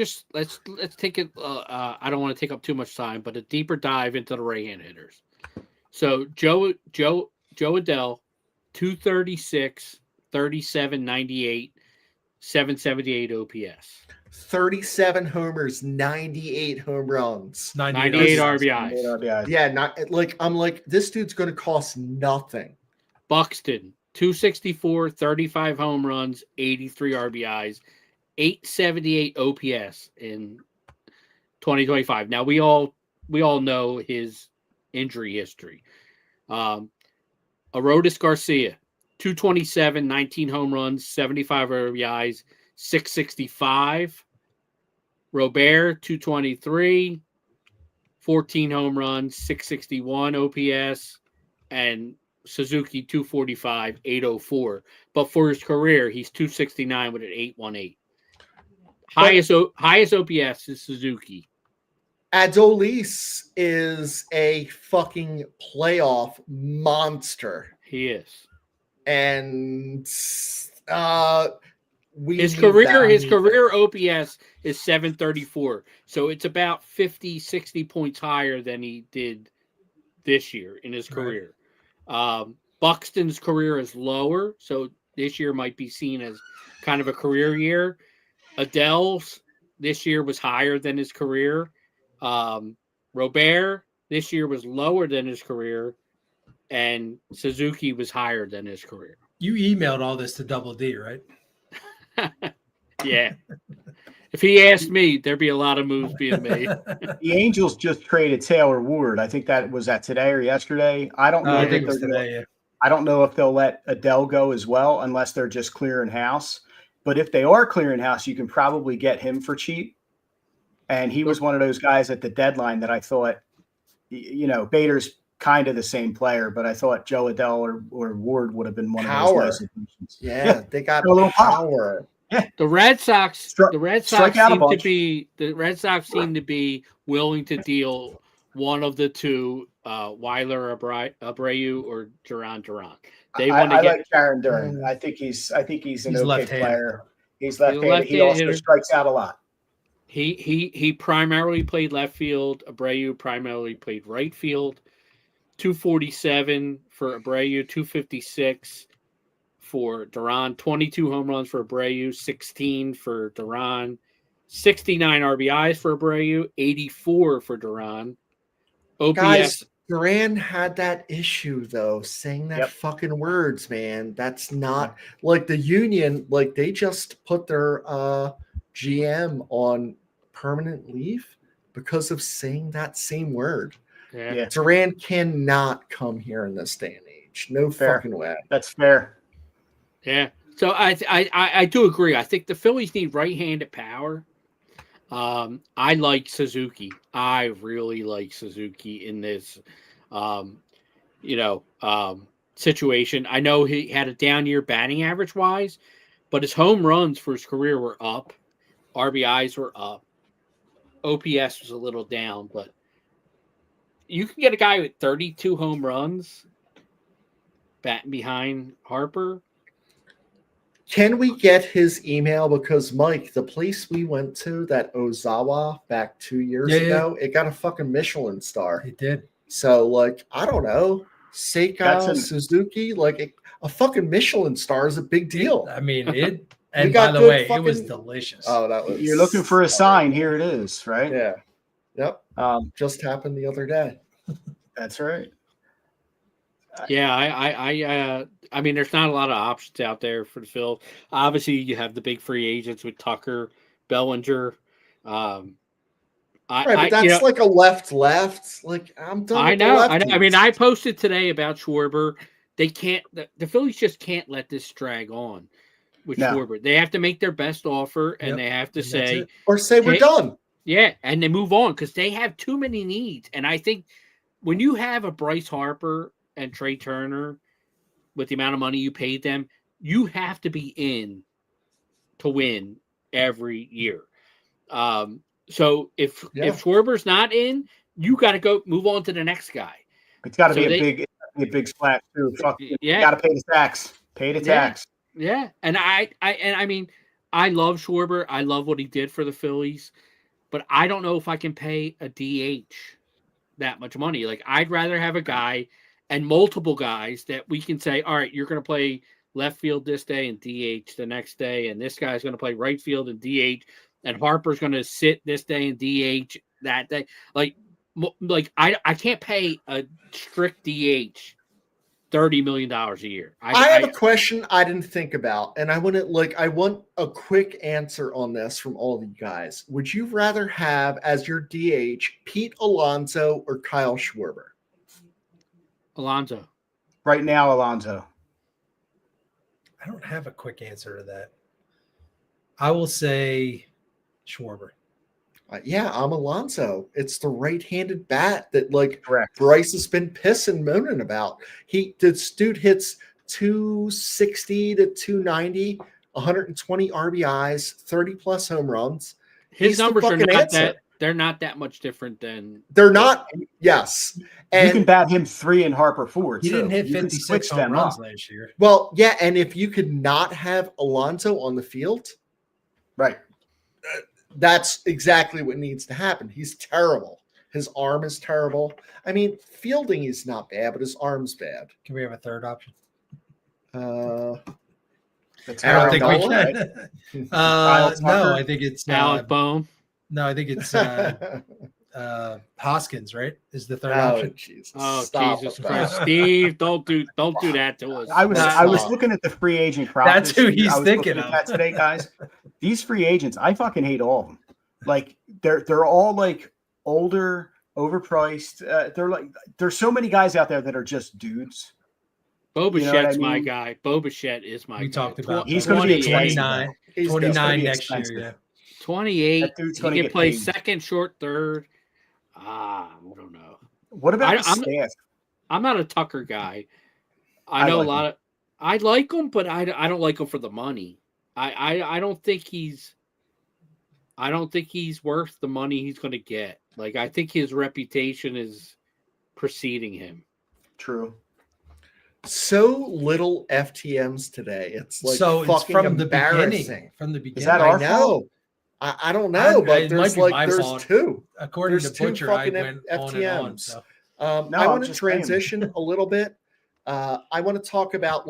take it. I don't want to take up too much time, but a deeper dive into the right-hand hitters. So Joe Adell, 236, 37, 98, 778 OPS. 37 homers, 98 home runs, 98 RBIs. Yeah, not like I'm like this dude's gonna cost nothing. Buxton, 264, 35 home runs, 83 RBIs, 878 OPS in 2025. Now we all know his injury history. Arodys Garcia, 227, 19 home runs, 75 RBIs, 665. Robert, 223, 14 home runs, 661 OPS, and Suzuki, 245, 804. But for his career, he's 269 with an 818. Highest OPS is Suzuki. Adolis is a fucking playoff monster. He is. And his career OPS is 734. So it's about 50, 60 points higher than he did this year in his career. Buxton's career is lower, so this year might be seen as kind of a career year. Adele's this year was higher than his career. Robert this year was lower than his career, and Suzuki was higher than his career. You emailed all this to Double D, right? Yeah. If he asked me, there'd be a lot of moves being made. The Angels just traded Taylor Ward. I think that was today or yesterday. I don't know. I think it was today. Yeah. I don't know if they'll let Adele go as well, unless they're just clearing house. But if they are clearing house, you can probably get him for cheap. And he was one of those guys at the deadline that I thought, Bader's kind of the same player, but I thought Joe Adele or Ward would have been one of those nice additions. Yeah, they got a little power. Yeah. The Red Sox seem to be willing to deal one of the two, Weiler Abreu or Duran Duran. They want to get like Jaron Duran. I think he's an okay player. He's left-handed. He left-handed also hitter. strikes out a lot. He primarily played left field. Abreu primarily played right field. 247 for Abreu, 256 for Duran, 22 home runs for Abreu, 16 for Duran. 69 RBIs for Abreu, 84 for Duran. OPS. Guys, Duran had that issue though, saying that fucking words, man. That's not like the Union. Like they just put their GM on permanent leave because of saying that same word. Yeah. Duran cannot come here in this day and age. No fucking way. That's fair. Yeah. So I do agree. I think the Phillies need right-handed power. I like Suzuki. I really like Suzuki in this, situation. I know he had a down year batting average wise, but his home runs for his career were up. RBIs were up. OPS was a little down, but you can get a guy with 32 home runs batting behind Harper. Can we get his email? Because Mike, the place we went to, that Ozawa back 2 years ago, it got a fucking Michelin star. It did. So, like, I don't know, That's Seika Suzuki, like a fucking Michelin star is a big deal. I mean, it. We And got by the good way, it was fucking- delicious. Oh, that was. You're looking for a sign. Here it is, right? Yeah. Yep. Just happened the other day. That's right. Yeah, I mean, there's not a lot of options out there for the Phil. Obviously, you have the big free agents with Tucker, Bellinger. Right, but that's like a left. Like I'm done. I with the know. I lefties. mean, I posted today about Schwarber. They can't. The Phillies just can't let this drag on with No. Schwarber. They have to make their best offer, and Yep, they have to and that's say, it. Or say we're "Hey," done. Yeah, and they move on because they have too many needs. And I think when you have a Bryce Harper and Trey Turner with the amount of money you paid them, you have to be in to win every year. So if Schwarber's not in, you got to go move on to the next guy. It's got to So be a big splash too. Fuck, Yeah. you got to pay the tax. Pay the tax. Yeah, and I mean, I love Schwarber. I love what he did for the Phillies, but I don't know if I can pay a DH that much money. Like, I'd rather have a guy and multiple guys that we can say, all right, you're going to play left field this day and DH the next day, and this guy's going to play right field and DH, and Harper's going to sit this day and DH that day. Like I can't pay a strict DH $30 million a year. I have a question I didn't think about, and I want a quick answer on this from all of you guys. Would you rather have as your DH Pete Alonso or Kyle Schwarber? Alonso. Right now, Alonso. I don't have a quick answer to that. I will say Schwarber. Yeah, I'm Alonso. It's the right-handed bat that Bryce has been pissing moaning about. This dude hits 260 to 290, 120 RBIs, 30 plus home runs. His He's the numbers are fucking not answer. that. They're not that much different than. They're not. Yes, and you can bat him 3 and Harper 4. He didn't hit You can 56 switch home them runs up. last year. well, yeah, and if you could not have Alonso on the field, Right. that's exactly what needs to happen. He's terrible. His arm is terrible. I mean, fielding is not bad, but his arm's bad. Can we have a third option? That's I don't think we Aaron can. Kyle No, Tucker? I think it's Alec Bohm. No, I think it's Hoskins. Right? Is the third Oh, option? Jesus! Oh, Stop Jesus with Christ, that. Steve! Don't do that to us. I was looking at the free agent crop. That's who he's I was thinking looking of. at that today, guys. These free agents, I fucking hate all of them. Like they're all like older, overpriced. There's so many guys out there that are just dudes. Bobichet's You know what I my mean? guy. Bobichette is my guy. We talked about He's going to be 28. expensive. 29, He's 29 gonna be next year. expensive. Yeah. 28. That dude's He gonna can get play paid. second, short, third. I don't know. What about the I'm- staff? I'm not a Tucker guy. I I know like a lot of. I like him, but I don't like him for the money. I don't think he's. I don't think he's worth the money he's going to get. Like, I think his reputation is preceding him. True. So little FTMs today. It's like So it's fucking from the embarrassing. beginning. From the beginning. Is that I our know. fault? I don't know, it but might there's be my there's fault. two. According There's to two Butcher, I fucking went on and on. FTMs. So. I I'm want to just saying. transition a little bit. I want to talk about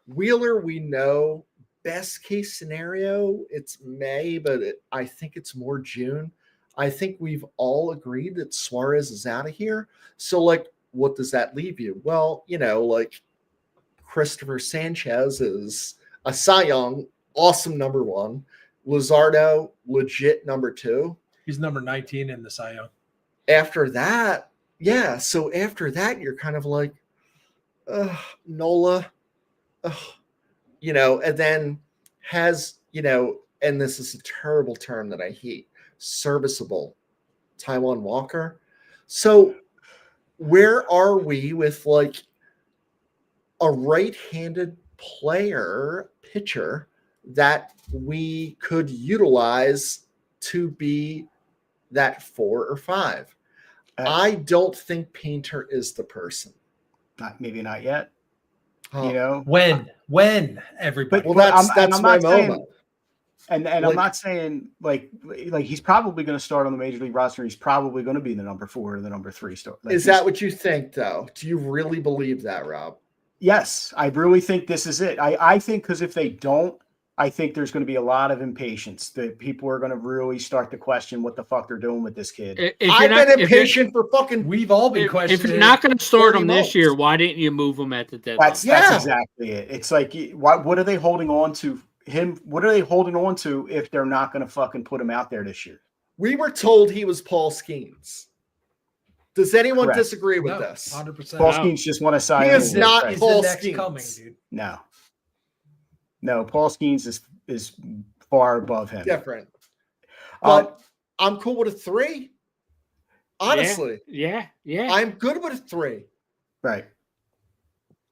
Wheeler. We know best case scenario, it's May, but I think it's more June. I think we've all agreed that Suarez is out of here. So, like, what does that leave you? Well, like Christopher Sanchez is a Cy Young, awesome number 1. Luzardo, legit number 2. He's number 19 in the Cy Young. After that, yeah. So after that, you're kind of like, Nola, and then has, and this is a terrible term that I hate, serviceable Taijuan Walker. So where are we with like a right-handed pitcher that we could utilize to be that 4 or 5? I don't think Painter is the person. Maybe not yet. When everybody. Well, that's my moment. And I'm not saying like he's probably going to start on the major league roster. He's probably going to be the number 4 or the number 3 star. Is that what you think, though? Do you really believe that, Rob? Yes, I really think this is it. I think because if they don't, I think there's going to be a lot of impatience that people are going to really start to question what the fuck they're doing with this kid. I've been impatient for fucking. We've all been questioning. If you're not going to start him this year, why didn't you move him at the deadline? That's exactly it. It's like, what are they holding on to him? What are they holding on to if they're not going to fucking put him out there this year? We were told he was Paul Skeens. Does anyone Correct. disagree with this? 100%. Paul Skeens just want to sign. He is not Paul Skeens. Skeens. No, Paul Skeens is far above him. Different. But I'm cool with a 3. Honestly. Yeah. I'm good with a 3. Right.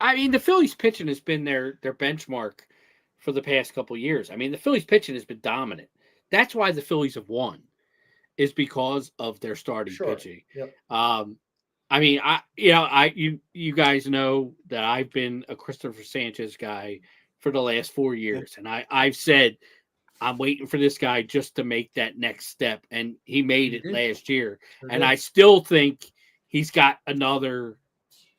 I mean, the Phillies pitching has been their benchmark for the past couple of years. I mean, the Phillies pitching has been dominant. That's why the Phillies have won, is because of their starting pitching. Yep. I mean, you guys know that I've been a Christopher Sanchez guy for the last 4 years, and I've said I'm waiting for this guy just to make that next step, and he made it last year. And I still think he's got another.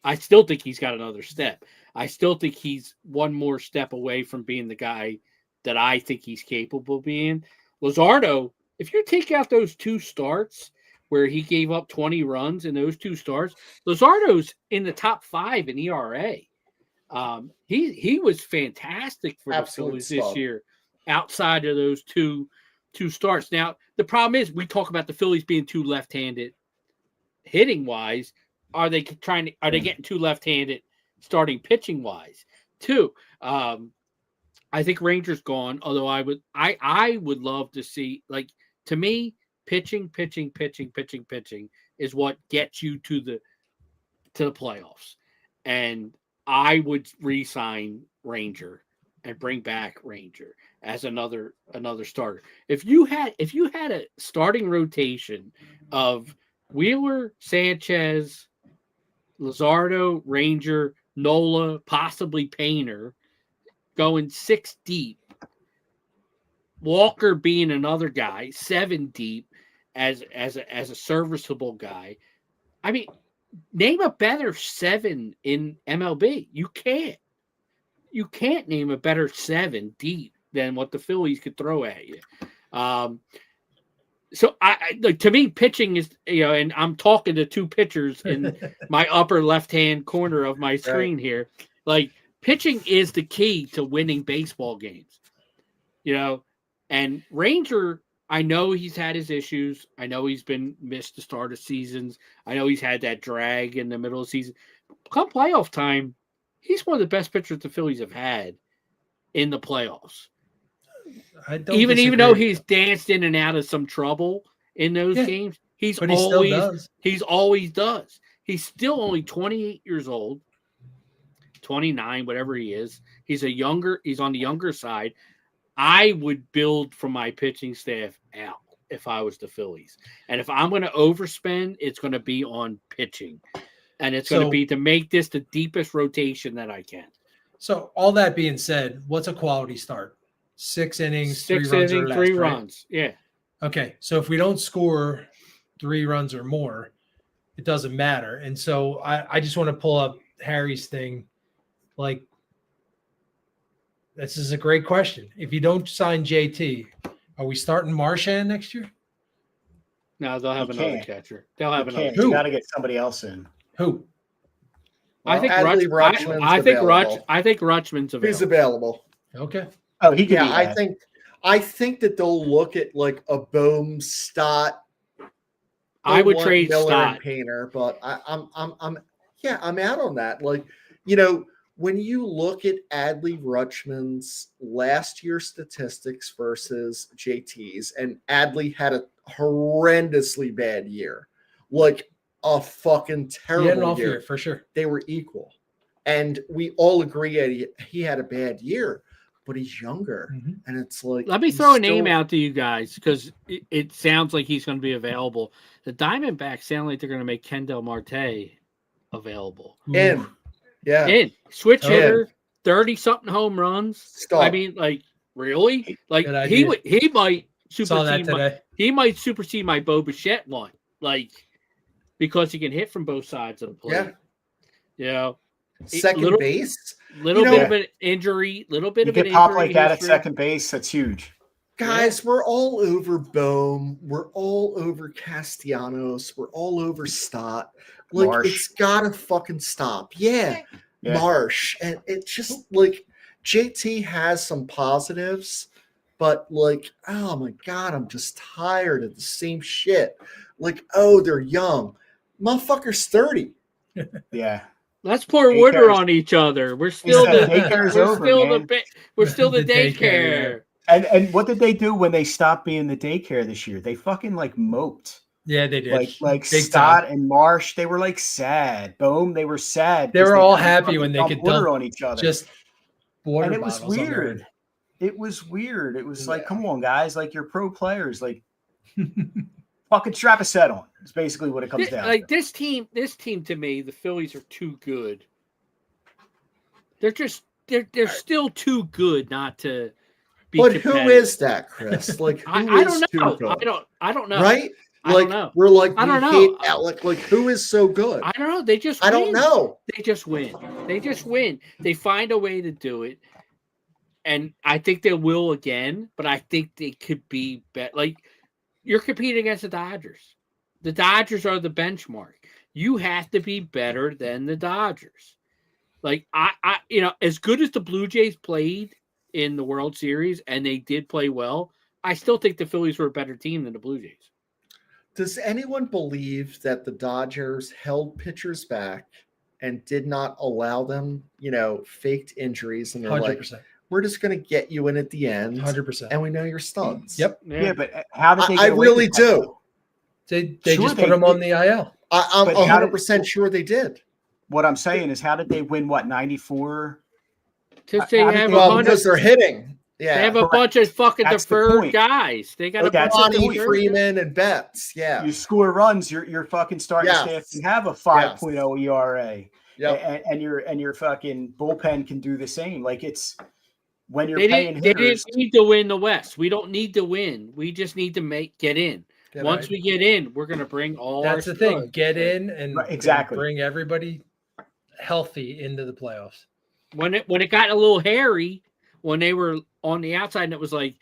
I still think he's got another step. I still think he's one more step away from being the guy that I think he's capable of being. Luzardo, if you take out those 2 starts where he gave up 20 runs in those 2 starts, Luzardo's in the top 5 in ERA. He was fantastic for the Phillies this year outside of those two starts. Now, the problem is we talk about the Phillies being too left-handed hitting wise. Are they getting too left-handed starting pitching wise too? I think Ranger's gone, although I would love to see, like, to me, pitching is what gets you to the playoffs. And I would re-sign Ranger and bring back Ranger as another starter. If you had a starting rotation of Wheeler, Sanchez, Luzardo, Ranger, Nola, possibly Painter, going 6 deep, Walker being another guy, 7 deep as a serviceable guy. I mean, name a better 7 in MLB. You can't name a better 7 deep than what the Phillies could throw at you. So I like, to me, pitching is, and I'm talking to 2 pitchers in my upper left-hand corner of my screen here. Like, pitching is the key to winning baseball games, and Ranger, I know he's had his issues. I know he's been missed the start of seasons. I know he's had that drag in the middle of the season. Come playoff time, he's one of the best pitchers the Phillies have had in the playoffs. Even though he's danced in and out of some trouble in those games, he always does. He's still only 28 years old, 29, whatever he is. He's on the younger side. I would build from my pitching staff out if I was the Phillies. And if I'm going to overspend, it's going to be on pitching. And it's going to be to make this the deepest rotation that I can. So all that being said, what's a quality start? 6 innings, 6 3 runs innings, or less, 3 right? runs. Yeah. Okay. So if we don't score 3 runs or more, it doesn't matter. And so I just want to pull up Harry's thing. Like, This is a great question. If you don't sign JT, are we starting Marchand next year? No, they'll have You another can't. catcher. They'll have You another. can't. You got to get somebody else in. Who? I think Adley Rutschman's available. I think Rutschman's available. He's available. Okay. Oh, he could Yeah, be I that. think that they'll look at like a Bohm, Stott. I They'll would want trade Miller and Stott. Painter, but I'm out on that. Like, you know, when you look at Adley Rutschman's last year statistics versus JT's, and Adley had a horrendously bad year, like a fucking He had an terrible off year. year for sure. They were equal, and we all agree that he had a bad year, but he's younger, and it's like Let me he's throw a name still- out to you guys because it sounds like he's going to be available. The Diamondbacks sound like they're going to make Kendall Marte available. in. Yeah. In switch In. hitter, 30-something home runs. Stop. I mean, like really, like Good idea. he might Saw that supersede today. he might supersede my Bo Bichette one, like because he can hit from both sides of the plate. Yeah. You know, Second little- base. little You bit know- of an injury, little bit You of an get pop injury like that at history. second base. That's huge. Guys, we're all over Bohm. We're all over Castellanos. We're all over Stott. Like, Marsh. it's gotta fucking stop. Yeah. Yeah. Marsh. And it's just like JT has some positives, but like, oh my God, I'm just tired of the same shit. Like, oh, they're young. Motherfucker's 30. Yeah. Let's pour Daycare's- water on each other. We're still said the daycare's we're over, still man. the ba- we're still the The daycare, daycare. And what did they do when they stopped being the daycare this year? They fucking like moped. Yeah, they did. Like Big Stott time. and Marsh, they were like sad. Boom, they were sad. They 'cause were all couldn't happy fucking when they dump could water dump on each other. just water And it was bottles on their weird. head. It was weird. It was like, come on, guys, like you're pro players, like fucking strap a set on. It's basically what it comes down Like to. this team to me, the Phillies are too good. They're just they're still too good not to be But who competitive. is that, Chris? Like, I who is don't too know. good? I don't know. Right? I Like, don't know. we're like, I don't we know. hate Alec. Like, who is so good? I don't know. They just I don't win. know. They just win. They just win. They find a way to do it. And I think they will again, but I think they could be better. Like, you're competing against the Dodgers. The Dodgers are the benchmark. You have to be better than the Dodgers. Like, I as good as the Blue Jays played in the World Series, and they did play well, I still think the Phillies were a better team than the Blue Jays. Does anyone believe that the Dodgers held pitchers back and did not allow them, faked injuries? And they're like, 100%. we're just going to get you in at the end. 100%. And we know you're studs. Yep. Yeah, but how did they I get away really with that? do. They Sure just they put them on did. the IL. I'm But how did- 100% sure they did. What I'm saying is, how did they win? What 94? Because they How did have they- a Well, bunch because of, they're hitting. they Yeah. have a correct. bunch of fucking That's the deferred point. guys. They got a Okay, bunch that's the of Ronnie point. deferred Freeman and Betts. Yeah. You score runs, you're fucking starting Yes. staff can have a 5.0 ERA. Yep. And your fucking bullpen can do the same. Like it's when you're They paying didn't hitters. need to win the West. We don't need to win. We just need to get in. Get Once right. we get in, we're going to bring all That's our the thing. studs. Get in and Right, exactly. bring everybody healthy into the playoffs. When it got a little hairy, when they were on the outside, and it was like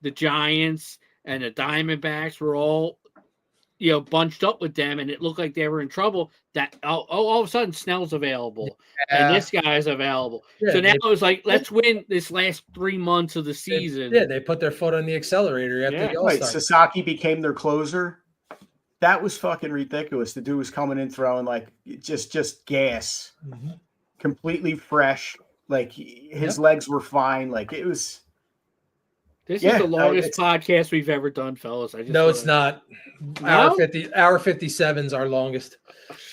the Giants and the Diamondbacks were all, bunched up with them, and it looked like they were in trouble. That all of a sudden Snell's available, and this guy's available. Yeah, so now they- it was like, let's win this last 3 months of the season. Yeah, they put their foot on the accelerator after Yeah. the Right, All-Star. Sasaki became their closer. That was fucking ridiculous. The dude was coming in throwing like just gas, Mhm. completely fresh. Like his legs were fine. Like it was. This Yeah, is the longest it's- podcast we've ever done, fellas. No, it's not. No? Hour 57 is our longest.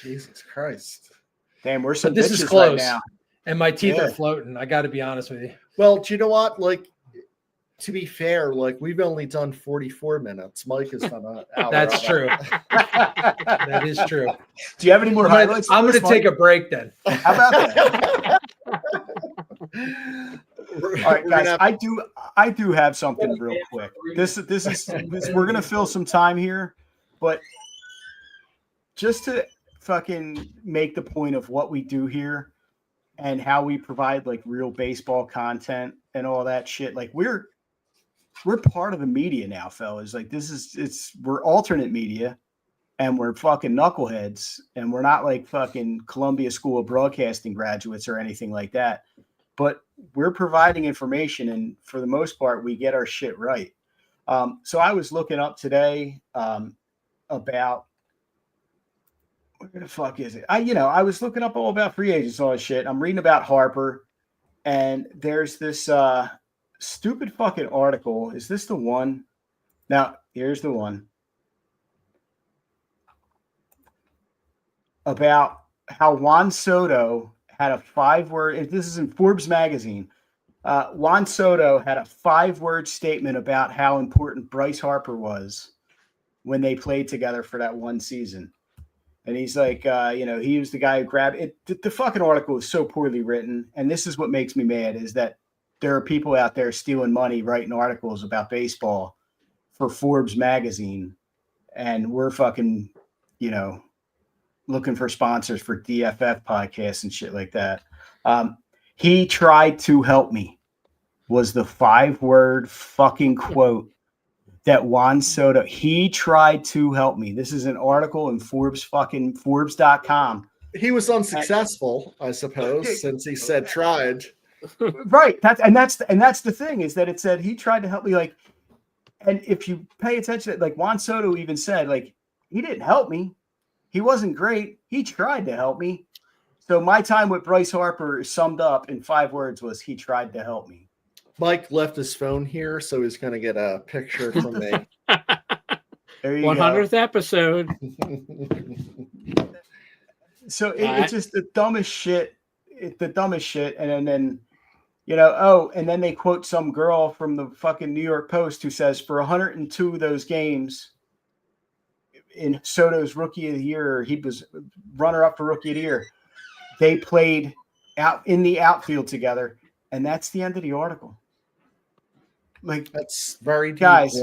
Jesus Christ. Damn, we're some But this is bitches close. right now. And my teeth Yeah. are floating. I got to be honest with you. Well, do you know what? Like, to be fair, like we've only done 44 minutes. Mike has done an hour. That's of it. true. That is true. Do you have any more I'm gonna, highlights? I'm for gonna us, take a Mike? break then. How about that? We're All right, gonna guys. have- I do have something real quick. This we're gonna fill some time here, but just to fucking make the point of what we do here, and how we provide like real baseball content and all that shit. Like we're part of the media now, fellas. Like we're alternate media and we're fucking knuckleheads and we're not like fucking Columbia School of Broadcasting graduates or anything like that. But we're providing information and for the most part, we get our shit right. So I was looking up today about where the fuck is it? I was looking up all about free agents, all this shit. I'm reading about Harper, and there's this stupid fucking article. Is this the one? Now, here's the one about how Juan Soto had a 5-word. This is in Forbes magazine. Juan Soto had a 5-word statement about how important Bryce Harper was when they played together for that one season. And he's like, he was the guy who grabbed it. The fucking article is so poorly written. And this is what makes me mad is that there are people out there stealing money, writing articles about baseball for Forbes magazine. And we're fucking, looking for sponsors for DFF podcasts and shit like that. He tried to help me was the 5-word fucking quote that Juan Soto, he tried to help me. This is an article in Forbes.com. He was unsuccessful, I suppose, since he said tried. Right. That's the thing is that it said he tried to help me. Like, and if you pay attention, like Juan Soto even said, like, he didn't help me. He wasn't great. He tried to help me. So my time with Bryce Harper summed up in 5 words was he tried to help me. Mike left his phone here, so he's going to get a picture from me. There you 100th episode. So it's just the dumbest shit. The dumbest shit. And then and then they quote some girl from the fucking New York Post who says for 102 of those games in Soto's rookie of the year, he was runner up for rookie of the year. They played out in the outfield together. And that's the end of the article. Like that's very deep, guys,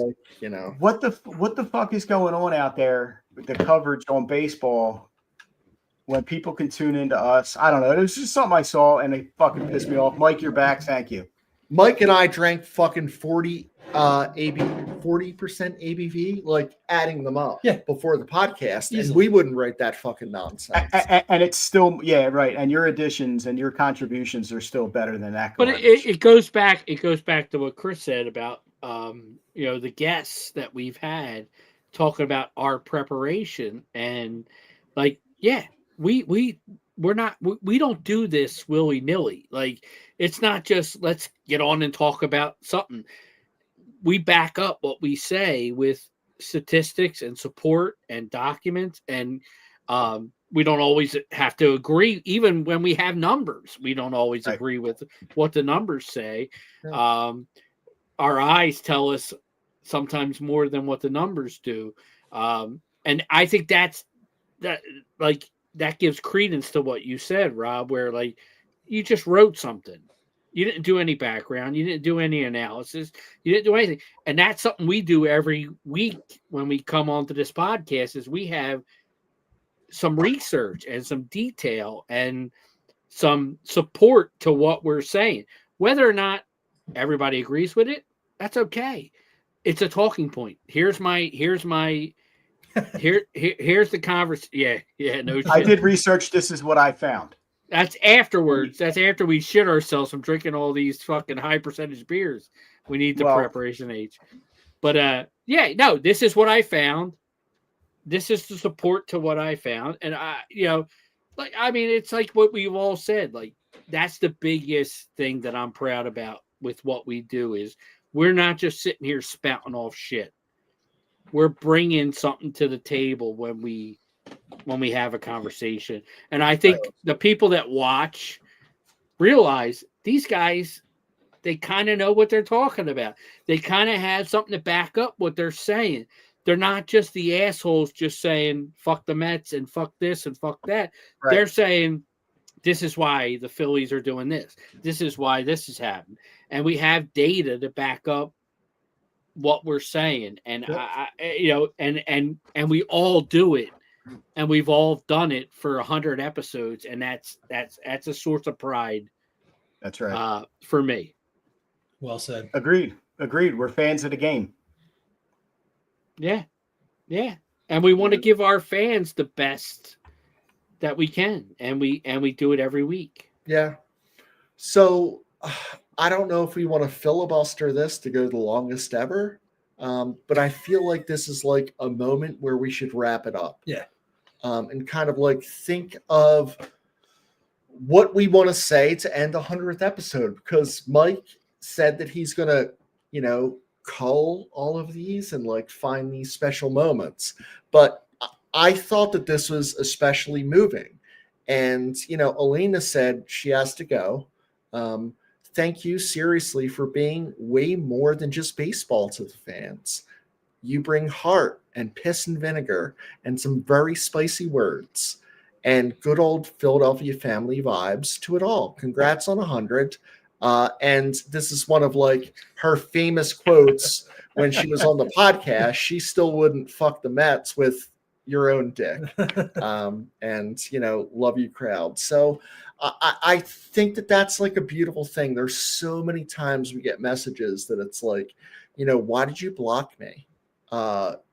what the fuck is going on out there with the coverage on baseball when people can tune into us? I don't know. It was just something I saw and it fucking pissed me off. Mike, you're back. Thank you. Mike and I drank fucking 40% ABV, like adding them up before the podcast, and we wouldn't write that fucking nonsense. And it's still, right. And your additions and your contributions are still better than that. But it goes back. It goes back to what Chris said about the guests that we've had talking about our preparation and we don't do this willy-nilly. Like it's not just let's get on and talk about something. We back up what we say with statistics and support and documents, and we don't always have to agree. Even when we have numbers, we don't always agree with what the numbers say. Our eyes tell us sometimes more than what the numbers do, and I think that gives credence to what you said, Rob. Where like you just wrote something. You didn't do any background. You didn't do any analysis. You didn't do anything. And that's something we do every week when we come onto this podcast is we have some research and some detail and some support to what we're saying. Whether or not everybody agrees with it, that's okay. It's a talking point. Here's the conversation. Yeah, no shit. I did research. This is what I found. That's afterwards. That's after we shit ourselves from drinking all these fucking high percentage beers. We need the preparation age. But this is what I found. This is the support to what I found. And it's like what we've all said. Like that's the biggest thing that I'm proud about with what we do is we're not just sitting here spouting off shit. We're bringing something to the table when we have a conversation. And I think the people that watch realize these guys, they kind of know what they're talking about. They kind of have something to back up what they're saying. They're not just the assholes just saying, fuck the Mets and fuck this and fuck that. Right. They're saying, this is why the Phillies are doing this. This is why this has happened. And we have data to back up what we're saying. And, and we all do it and we've all done it for 100 episodes, and that's a source of pride. That's right. For me. Well said. Agreed. We're fans of the game. Yeah, and we want to give our fans the best that we can, and we do it every week. Yeah. So I don't know if we want to filibuster this to go the longest ever, but I feel like this is like a moment where we should wrap it up. Yeah. And kind of like think of what we want to say to end the 100th episode, because Mike said that he's going to, cull all of these and like find these special moments. But I thought that this was especially moving. And, Elena said she has to go. Thank you seriously for being way more than just baseball to the fans. You bring heart and piss and vinegar and some very spicy words and good old Philadelphia family vibes to it all. Congrats on 100. And this is one of like her famous quotes when she was on the podcast. She still wouldn't fuck the Mets with your own dick. And, love you crowd. So I think that that's like a beautiful thing. There's so many times we get messages that it's like, why did you block me?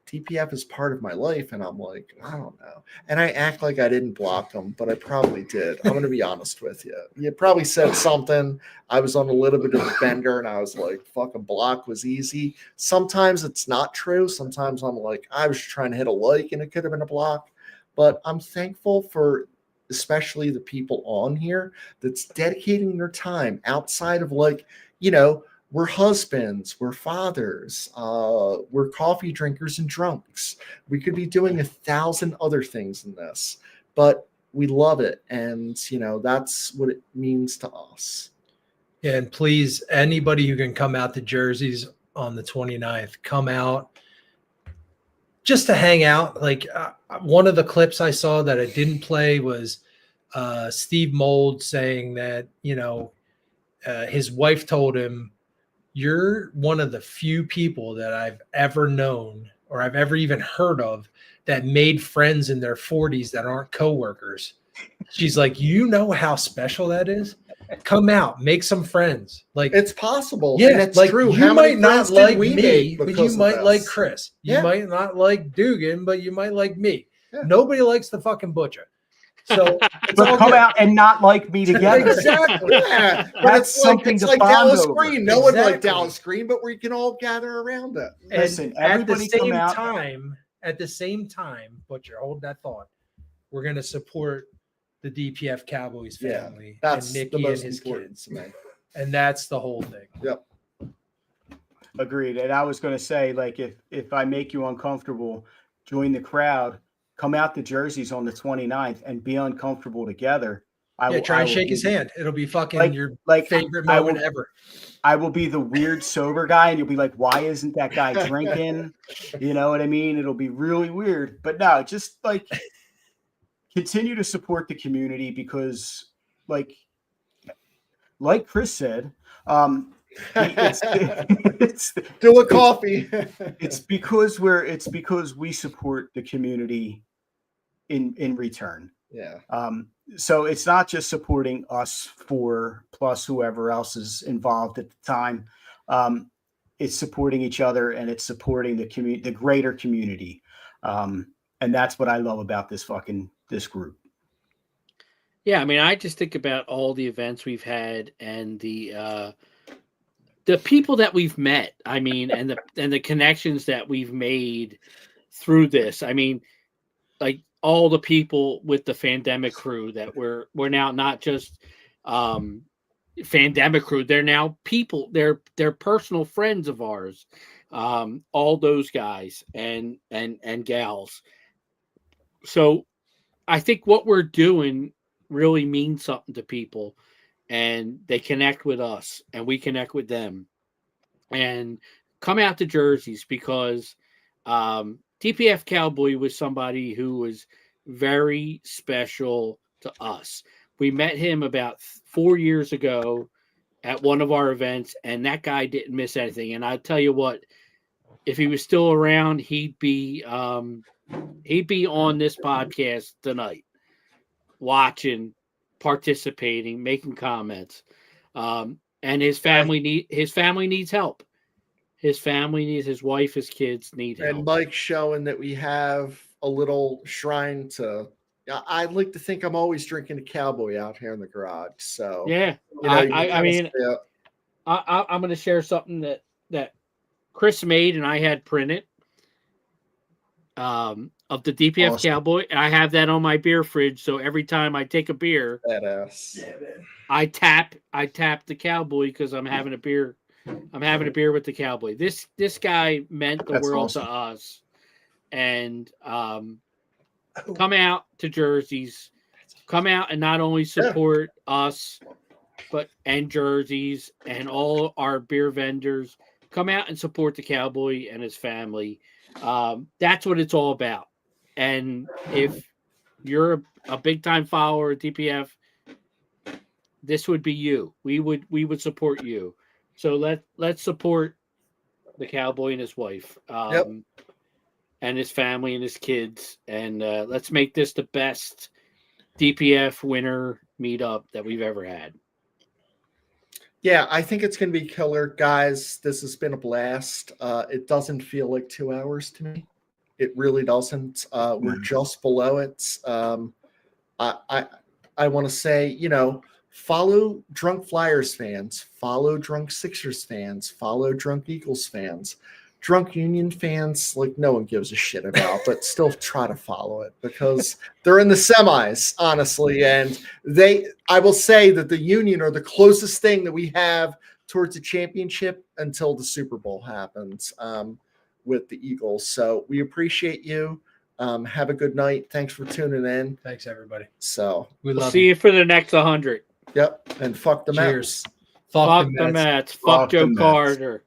TPF is part of my life. And I'm like, I don't know. And I act like I didn't block them, but I probably did. I'm going to be honest with you. You probably said something. I was on a little bit of a bender and I was like, fucking block was easy. Sometimes it's not true. Sometimes I'm like, I was trying to hit a like and it could have been a block. But I'm thankful for especially the people on here that's dedicating their time outside of like, we're husbands, we're fathers, we're coffee drinkers and drunks. We could be doing 1,000 other things in this, but we love it. And, that's what it means to us. And please, anybody who can come out to Jerseys on the 29th, come out just to hang out. Like one of the clips I saw that I didn't play was Steve Mold saying that, his wife told him, "You're one of the few people that I've ever known or I've ever even heard of that made friends in their 40s that aren't coworkers." She's like, how special that is? Come out, make some friends. Like it's possible. Yeah, and it's like true. You How might many not friends did like we me, make but because you of might this? like Chris. You Yeah. might not like Dugan, but you might like me. Yeah. Nobody likes the fucking butcher. So it's all But come good. out and not like me together. Exactly. Yeah, but That's it's like something to like bond Dallas over. Green. No one liked Exactly. Dallas Green, but we can all gather around it. Listen, And at the everybody come same out. time, Butcher, hold that thought. We're going to support the DPF Cowboys Yeah, family that's and the Nicky and most his important kids. to me. And that's the whole thing. Yep. Agreed. And I was going to say, like, if I make you uncomfortable, join the crowd, come out to Jerseys on the 29th and be uncomfortable together. Try and shake his hand. It'll be fucking your favorite moment ever. I will be the weird sober guy, and you'll be like, why isn't that guy drinking? You know what I mean? It'll be really weird. But no, just like continue to support the community because like Chris said, it's do a coffee. it's because we support the community in return. Yeah. So it's not just supporting us four plus whoever else is involved at the time. It's supporting each other and it's supporting the community, the greater community. And that's what I love about this group. Yeah, I mean, I just think about all the events we've had and the people that we've met. I mean, and the connections that we've made through this. I mean, like all the people with the Fandemic crew that we're now not just Fandemic crew. They're now people. They're personal friends of ours. All those guys and gals. So I think what we're doing really means something to people, and they connect with us and we connect with them. And come out to Jerseys because DPF Cowboy was somebody who was very special to us. We met him about 4 years ago at one of our events, and that guy didn't miss anything. And I tell you what, if he was still around, he'd be He'd be on this podcast tonight, watching, participating, making comments. And his family needs help. His family needs, his wife, his kids need help. And Mike's showing that we have a little shrine to. I like to think I'm always drinking a Cowboy out here in the garage. So yeah, you know, I mean, I'm going to share something that Chris made and I had printed of the DPF Awesome. Cowboy. And I have that on my beer fridge. So every time I take a beer, badass. Yeah, man. I tap the Cowboy because I'm having a beer. I'm having a beer with the Cowboy. This guy meant the That's world awesome. to us. And come out to Jerseys. Come out and not only support us, and Jerseys and all our beer vendors. Come out and support the Cowboy and his family. That's what it's all about. And if you're a big time follower of DPF, this would be you. We would support you. So let's support the Cowboy and his wife, and his family and his kids, and let's make this the best DPF winter meetup that we've ever had. Yeah, I think it's going to be killer, guys. This has been a blast. It doesn't feel like 2 hours to me. It really doesn't. We're just below it. I want to say, you know, follow Drunk Flyers fans, follow Drunk Sixers fans, follow Drunk Eagles fans, Drunk Union fans, like no one gives a shit about, but still try to follow it because they're in the semis, honestly. And I will say that the Union are the closest thing that we have towards a championship until the Super Bowl happens with the Eagles. So we appreciate you. Have a good night. Thanks for tuning in. Thanks, everybody. So We'll see you for the next 100. Yep. And fuck the Cheers. Mets. Fuck the Mets. Fuck Joe Carter.